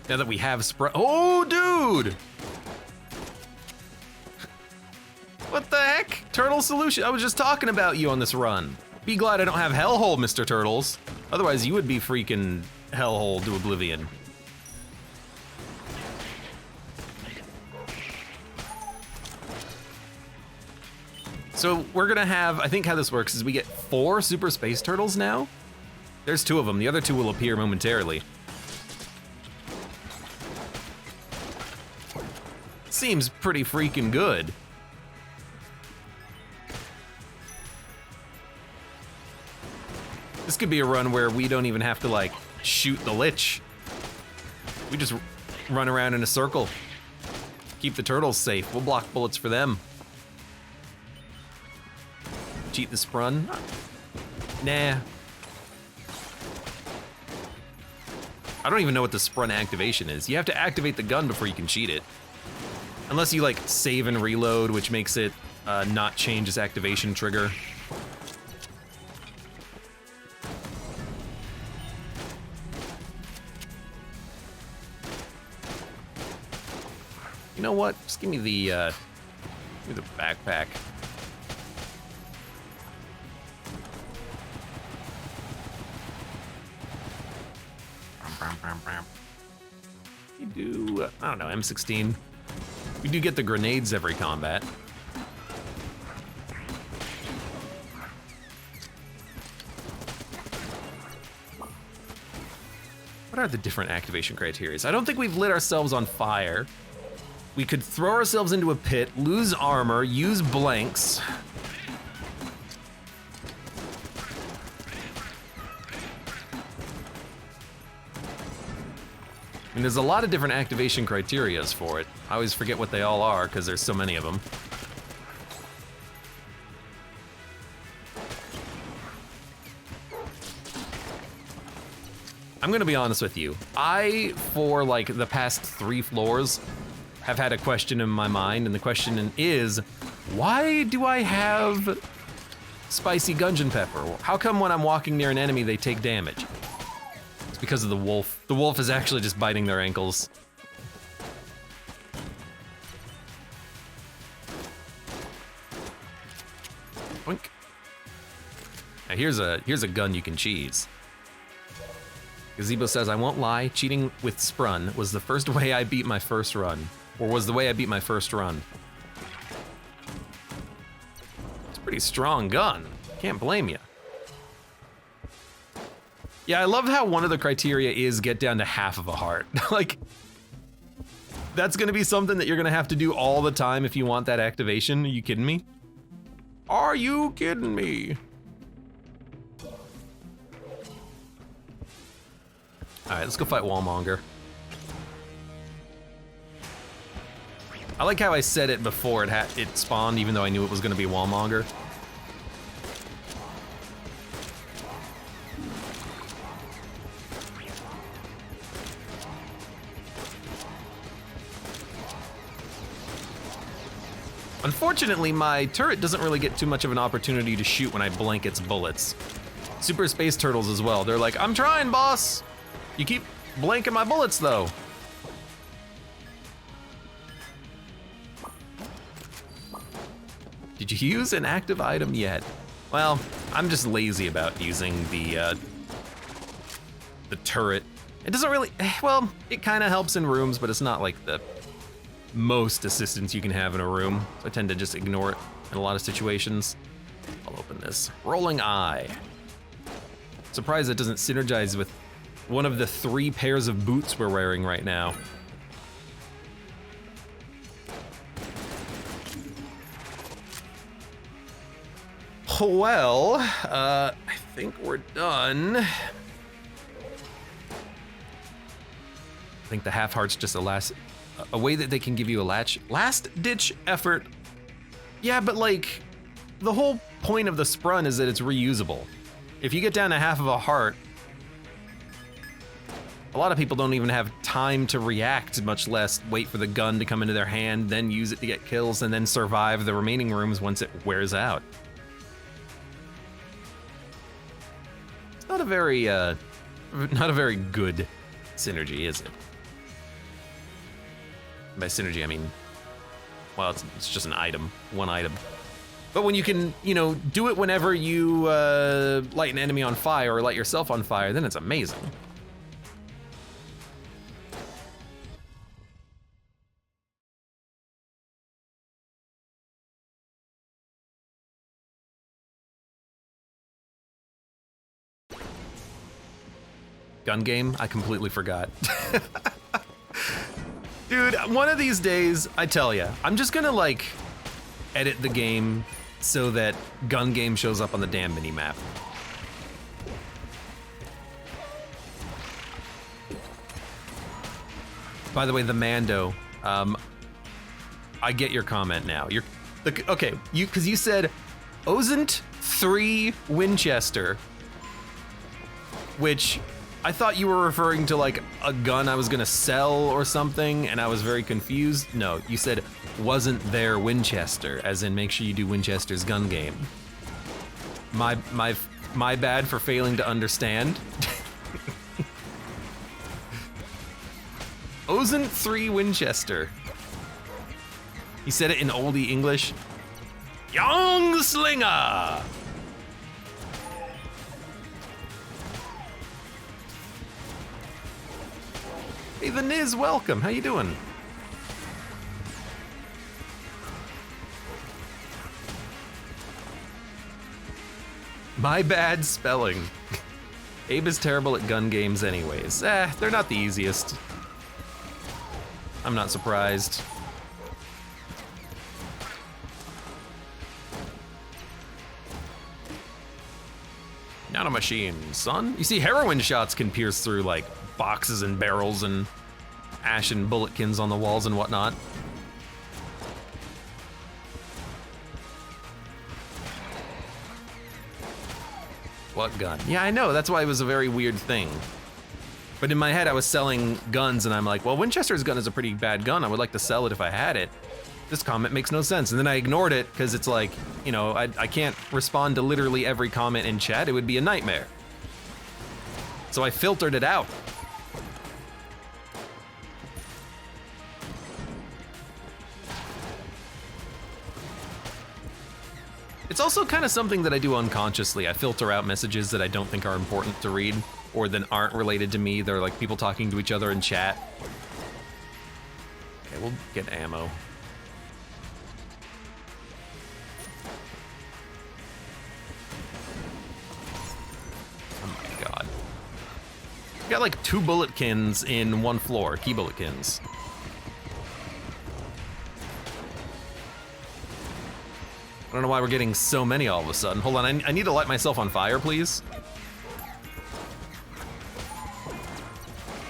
Now that we have Sprun— oh, dude! What the heck? Turtle solution. I was just talking about you on this run. Be glad I don't have Hellhole, Mr. Turtles. Otherwise, you would be freaking hellhole to oblivion. So we're gonna have, I think how this works is we get 4 Super Space Turtles now. There's 2 of them, the other 2 will appear momentarily. Seems pretty freaking good. This could be a run where we don't even have to, like, shoot the Lich. We just run around in a circle. Keep the turtles safe. We'll block bullets for them. Cheat the Sprun? Nah. I don't even know what the Sprun activation is. You have to activate the gun before you can cheat it. Unless you, like, save and reload, which makes it not change its activation trigger. You know what? Just give me the backpack. You do, I don't know, M16. We do get the grenades every combat. What are the different activation criteria? I don't think we've lit ourselves on fire. We could throw ourselves into a pit, lose armor, use blanks. I mean, there's a lot of different activation criterias for it. I always forget what they all are because there's so many of them. I'm gonna be honest with you. I, for like the past 3 floors, have had a question in my mind, and the question is, why do I have spicy Gungeon pepper? How come when I'm walking near an enemy, they take damage? It's because of the wolf. The wolf is actually just biting their ankles. Boink. Now here's a gun you can cheese. Gazebo says, I won't lie, cheating with Sprun was the first way I beat my first run. Or was the way I beat my first run. It's a pretty strong gun. Can't blame you. Yeah, I love how one of the criteria is get down to half of a heart. Like, That's gonna be something that you're gonna have to do all the time if you want that activation. Are you kidding me? Are you kidding me? All right, let's go fight Wallmonger. I like how I said it before it spawned, even though I knew it was gonna be Wallmonger. Unfortunately, my turret doesn't really get too much of an opportunity to shoot when I blank its bullets. Super Space Turtles as well. They're like, I'm trying, boss. You keep blanking my bullets, though. Did you use an active item yet? Well, I'm just lazy about using the turret. It doesn't really, well, it kind of helps in rooms, but it's not like the most assistance you can have in a room. So I tend to just ignore it in a lot of situations. I'll open this. Rolling Eye. Surprised it doesn't synergize with one of the 3 pairs of boots we're wearing right now. Well, I think we're done. I think the half heart's just a way that they can give you a last ditch effort. Yeah, but like, the whole point of the sprun is that it's reusable. If you get down to half of a heart, a lot of people don't even have time to react, much less wait for the gun to come into their hand, then use it to get kills, and then survive the remaining rooms once it wears out. It's not a very good synergy, is it? By synergy, I mean, well, it's just an item, one item. But when you can, you know, do it whenever you light an enemy on fire or light yourself on fire, then it's amazing. Gun game, I completely forgot. Dude, one of these days, I tell ya, I'm just gonna like edit the game so that gun game shows up on the damn mini-map. By the way, the Mando, I get your comment now. Okay, because you said Osint 3 Winchester, which I thought you were referring to like a gun I was gonna sell or something, and I was very confused. No, you said wasn't there Winchester, as in make sure you do Winchester's gun game. My bad for failing to understand. Osint 3 Winchester. He said it in oldie English. Young Slinger! Hey, the Niz, welcome. How you doing? My bad spelling. Abe is terrible at gun games anyways. They're not the easiest. I'm not surprised. Not a machine, son. You see, heroin shots can pierce through like boxes and barrels and ashen bulletkins on the walls and whatnot. What gun? Yeah, I know, that's why it was a very weird thing. But in my head, I was selling guns and I'm like, well, Winchester's gun is a pretty bad gun. I would like to sell it if I had it. This comment makes no sense. And then I ignored it because it's like, you know, I can't respond to literally every comment in chat. It would be a nightmare. So I filtered it out. It's also kind of something that I do unconsciously. I filter out messages that I don't think are important to read or that aren't related to me. They're like people talking to each other in chat. Okay, we'll get ammo. Oh my god. Got like 2 bulletkins in one floor, key bulletkins. I don't know why we're getting so many all of a sudden. Hold on, I need to light myself on fire, please.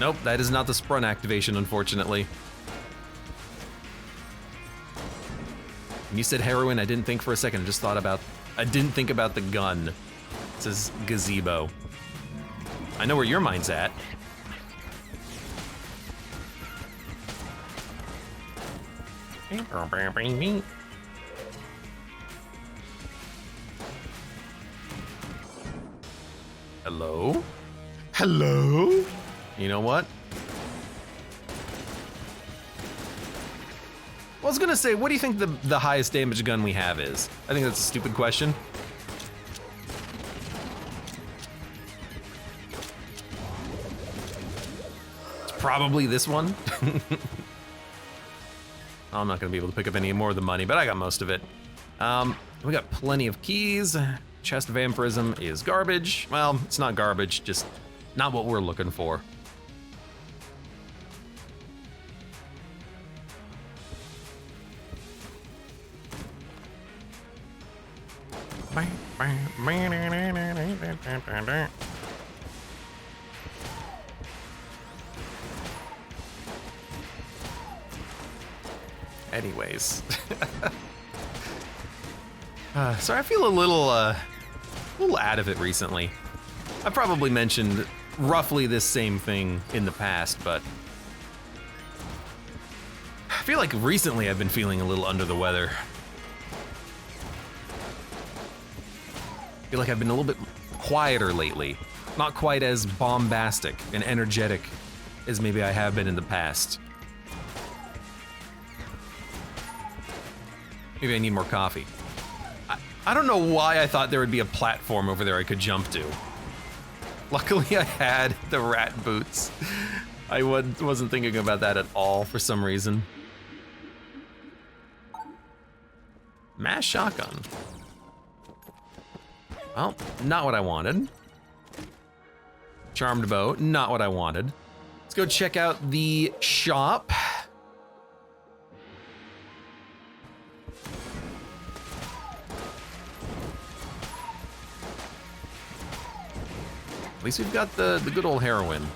Nope, that is not the sprint activation, unfortunately. When you said heroin, I didn't think for a second. I didn't think about the gun. It says gazebo. I know where your mind's at. Hello? Hello? You know what? I was gonna say, what do you think the highest damage gun we have is? I think that's a stupid question. It's probably this one. I'm not gonna be able to pick up any more of the money, but I got most of it. We got plenty of keys. Chest vampirism is garbage. Well, it's not garbage, just not what we're looking for. Anyways. Sorry, I feel a little out of it recently. I've probably mentioned roughly this same thing in the past, but I feel like recently I've been feeling a little under the weather. I feel like I've been a little bit quieter lately. Not quite as bombastic and energetic as maybe I have been in the past. Maybe I need more coffee. I don't know why I thought there would be a platform over there I could jump to. Luckily I had the rat boots. I wasn't thinking about that at all for some reason. Mass shotgun. Well, not what I wanted. Charmed bow, not what I wanted. Let's go check out the shop. At least we've got the good old heroin.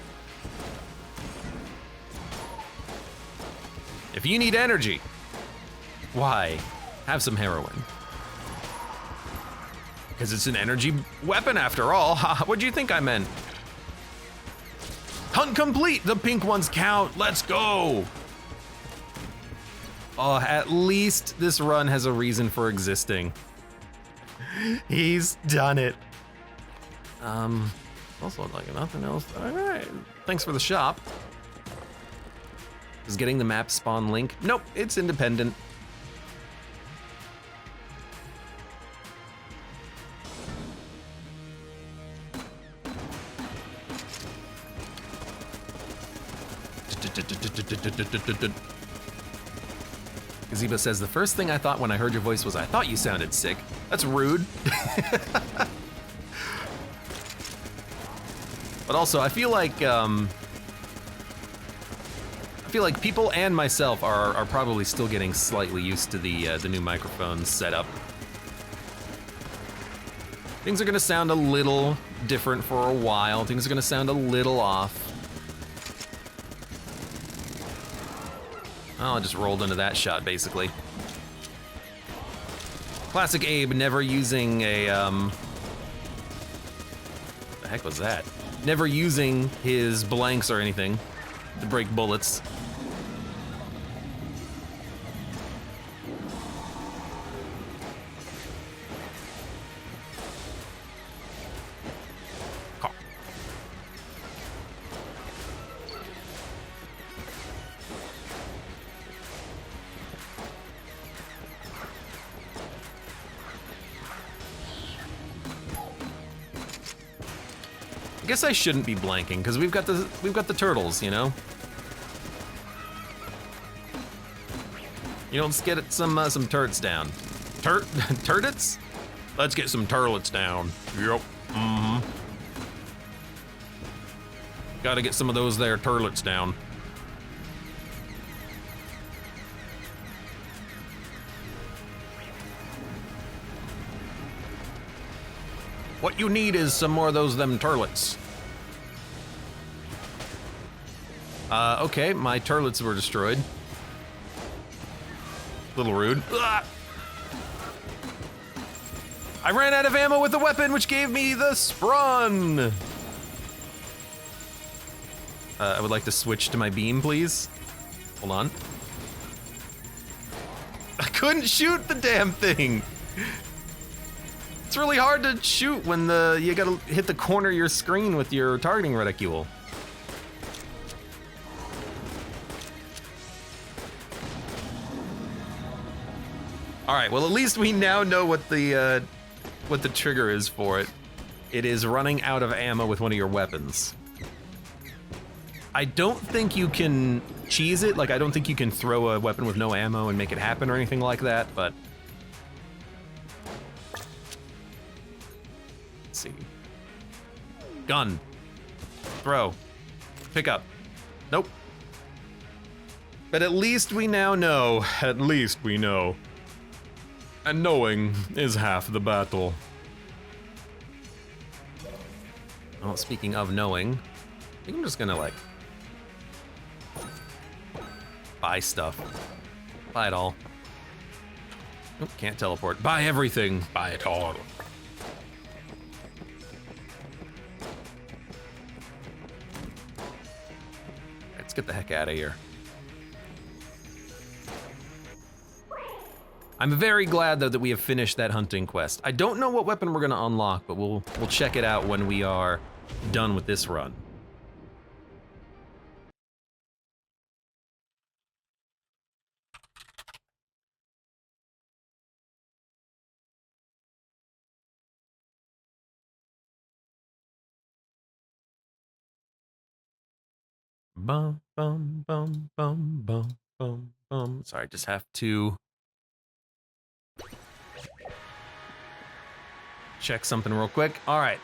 If you need energy, why? Have some heroin. Because it's an energy weapon after all. What do you think I meant? Hunt complete! The pink ones count! Let's go! Oh, at least this run has a reason for existing. He's done it. Also, like nothing else. All right. Thanks for the shop. Is getting the map spawn link? Nope, it's independent. Gazebo says, the first thing I thought when I heard your voice was, I thought you sounded sick. That's rude. But also, I feel like people and myself are probably still getting slightly used to the new microphone setup. Things are gonna sound a little different for a while. Things are gonna sound a little off. Oh, I just rolled into that shot, basically. Classic Abe, never using a, the heck was that? Never using his blanks or anything to break bullets. I guess I shouldn't be blanking because we've got the turtles, you know. You know, let's get some turrets down. Turtlets? Let's get some turtlets down. Yep. Mm-hmm. Gotta get some of those there turtlets down. What you need is some more of them turlets. Okay, my turlets were destroyed. Little rude. Ugh. I ran out of ammo with the weapon, which gave me the sprun. I would like to switch to my beam, please. Hold on. I couldn't shoot the damn thing. It's really hard to shoot when you gotta hit the corner of your screen with your targeting reticule. All right, well, at least we now know what the trigger is for it. It is running out of ammo with one of your weapons. I don't think you can cheese it. Like, I don't think you can throw a weapon with no ammo and make it happen or anything like that, but... Let's see. Gun. Throw. Pick up. Nope. But at least we now know. At least we know. And knowing is half the battle. Well, speaking of knowing, I think I'm just gonna, like, buy stuff. Buy it all. Nope, can't teleport. Buy everything. Buy it all. Let's get the heck out of here. I'm very glad, though, that we have finished that hunting quest. I don't know what weapon we're gonna unlock, but we'll check it out when we are done with this run. Bum, bum, bum, bum, bum, bum, bum. Sorry, I just have to check something real quick. All right.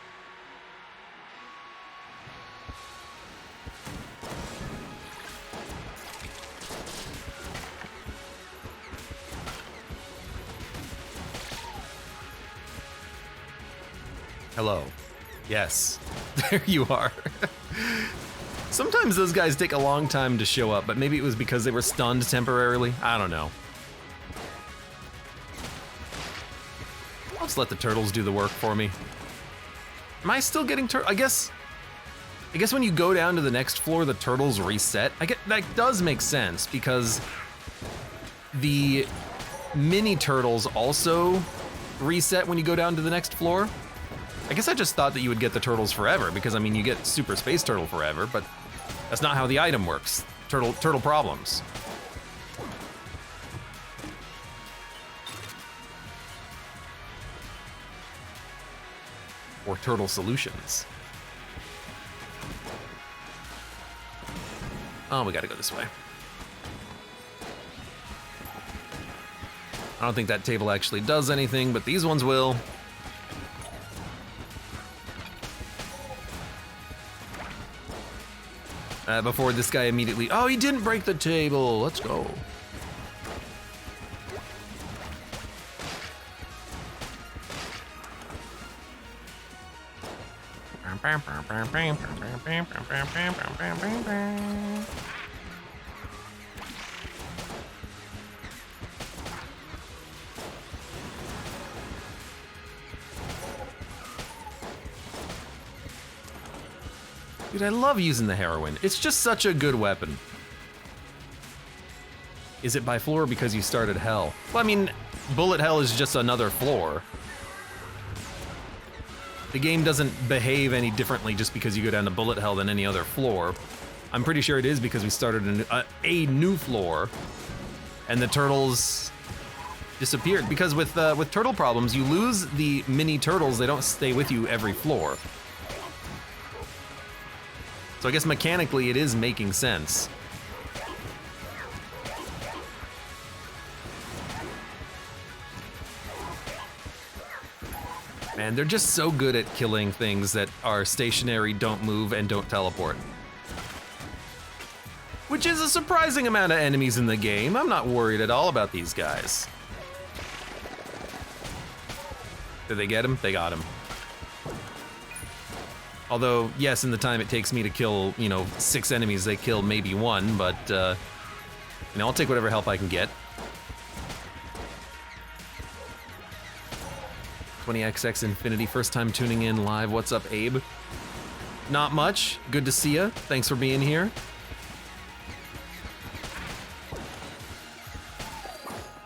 Hello. Yes, there you are. Sometimes those guys take a long time to show up, but maybe it was because they were stunned temporarily. I don't know. I'll just let the turtles do the work for me. Am I still getting I guess when you go down to the next floor, the turtles reset. That does make sense because the mini turtles also reset when you go down to the next floor. I guess I just thought that you would get the turtles forever because, I mean, you get Super Space Turtle forever, but that's not how the item works. Turtle problems. Or turtle solutions. Oh, we gotta go this way. I don't think that table actually does anything, but these ones will. Before this guy immediately, oh, he didn't break the table, let's go. Dude, I love using the heroin. It's just such a good weapon. Is it by floor because you started hell? Well, I mean, bullet hell is just another floor. The game doesn't behave any differently just because you go down to bullet hell than any other floor. I'm pretty sure it is because we started a new floor, and the turtles disappeared. Because with turtle problems, you lose the mini turtles. They don't stay with you every floor. So I guess mechanically it is making sense. Man, they're just so good at killing things that are stationary, don't move, and don't teleport. Which is a surprising amount of enemies in the game. I'm not worried at all about these guys. Did they get him? They got him. Although, yes, in the time it takes me to kill, 6 enemies, they kill maybe 1, but, I'll take whatever help I can get. 20XX Infinity, first time tuning in live. What's up, Abe? Not much. Good to see ya. Thanks for being here.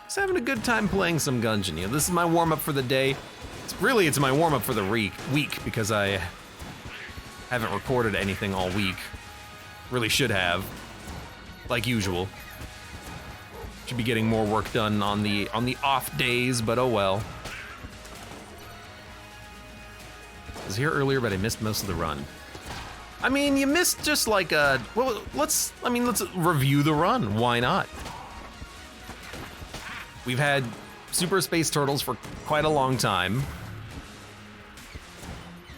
Just having a good time playing some Gungeon. This is my warm-up for the day. It's my warm-up for the week because I haven't recorded anything all week. Really should have, like usual. Should be getting more work done on the off days, but oh well. I was here earlier, but I missed most of the run. I mean, you missed just like well, let's review the run. Why not? We've had Super Space Turtles for quite a long time.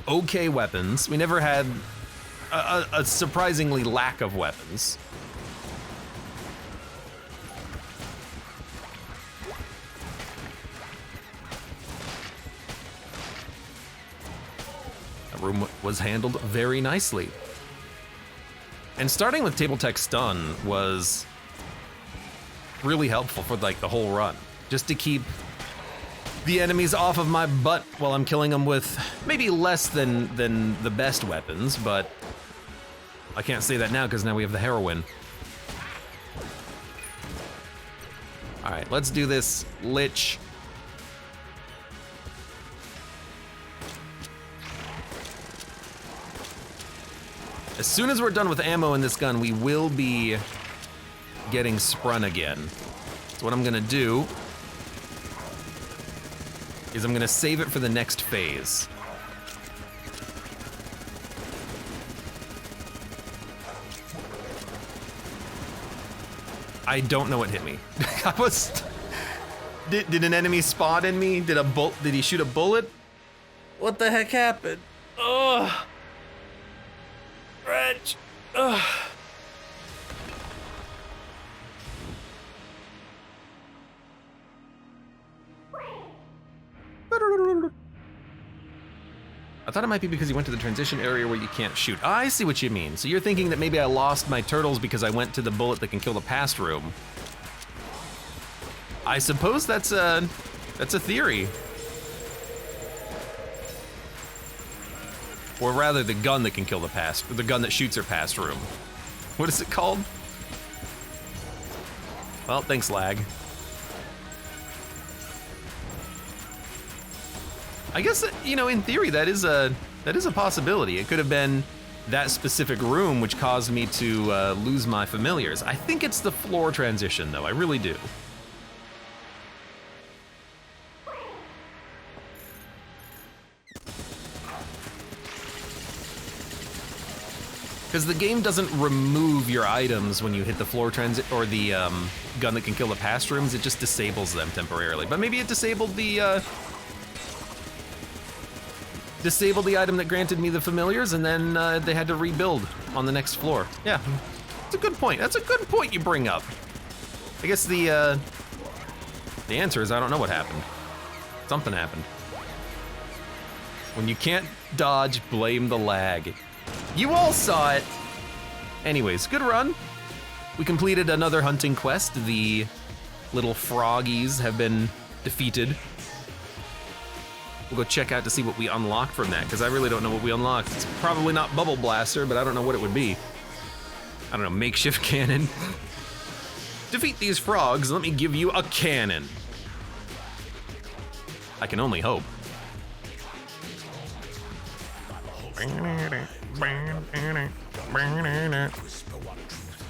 Okay weapons. We never had a surprisingly lack of weapons. The room was handled very nicely. And starting with Table Tech Stun was really helpful for like the whole run. Just to keep the enemies off of my butt while I'm killing them with maybe less than the best weapons, but I can't say that now because now we have the heroine. All right, let's do this, Lich. As soon as we're done with ammo in this gun, we will be getting sprung again. So what I'm gonna do is I'm gonna save it for the next phase. I don't know what hit me. Did an enemy spot in me? Did he shoot a bullet? What the heck happened? Ugh. Wretch. Ugh. I thought it might be because you went to the transition area where you can't shoot. I see what you mean. So you're thinking that maybe I lost my turtles because I went to the bullet that can kill the past room. I suppose that's a theory. Or rather, the gun that can kill the past, or the gun that shoots her past room. What is it called? Well, thanks, lag. I guess, in theory, that is a possibility. It could have been that specific room which caused me to lose my familiars. I think it's the floor transition, though. I really do. Because the game doesn't remove your items when you hit the floor transit or the gun that can kill the past rooms. It just disables them temporarily. But maybe it disabled the item that granted me the familiars, and then they had to rebuild on the next floor. Yeah, it's a good point. That's a good point you bring up. I guess the answer is I don't know what happened. Something happened. When you can't dodge, blame the lag. You all saw it. Anyways, good run. We completed another hunting quest. The little froggies have been defeated. We'll go check out to see what we unlocked from that, because I really don't know what we unlocked. It's probably not Bubble Blaster, but I don't know what it would be. I don't know, makeshift cannon. Defeat these frogs, let me give you a cannon. I can only hope.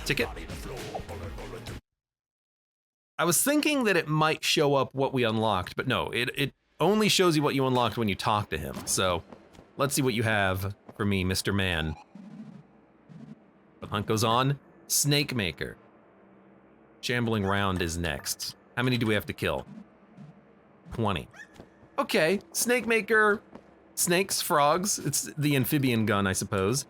Ticket? I was thinking that it might show up what we unlocked, but no, it only shows you what you unlocked when you talk to him. So let's see what you have for me, Mr. Man. The hunt goes on. Snake Maker. Shambling Round is next. How many do we have to kill? 20. Okay, Snake Maker, snakes, frogs. It's the amphibian gun, I suppose.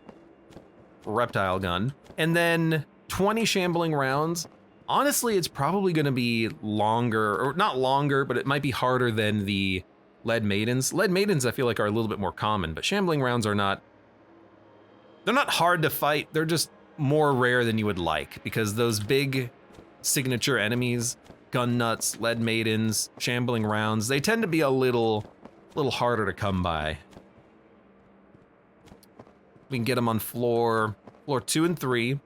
Reptile gun. And then 20 shambling rounds. Honestly, it's probably gonna be longer, or not longer, but it might be harder than the Lead Maidens. Lead Maidens, I feel like, are a little bit more common, but shambling rounds are not They're not hard to fight, they're just more rare than you would like, because those big signature enemies, gun nuts, lead maidens, shambling rounds, they tend to be a little harder to come by. We can get them on floor 2 and 3.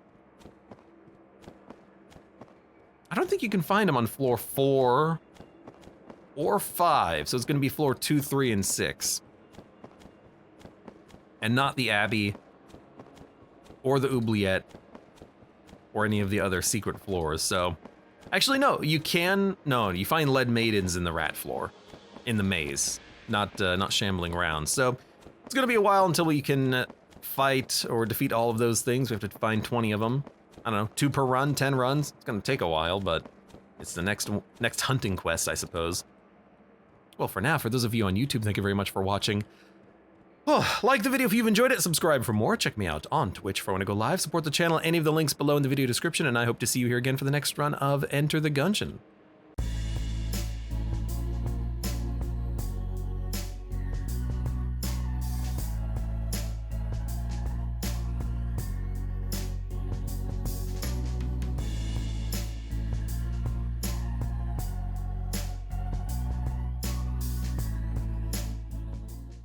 I don't think you can find them on floor 4 or 5, so it's gonna be floor 2, 3, and 6. And not the Abbey, or the oubliette, or any of the other secret floors, so. Actually, no, you find lead maidens in the rat floor, in the maze, not shambling rounds. So, it's gonna be a while until we can fight or defeat all of those things. We have to find 20 of them. I don't know, 2 per run, 10 runs. It's gonna take a while, but it's the next hunting quest, I suppose. Well, for now, for those of you on YouTube, thank you very much for watching. Oh, like the video if you've enjoyed it, subscribe for more, check me out on Twitch for when I go live, support the channel, any of the links below in the video description, and I hope to see you here again for the next run of Enter the Gungeon.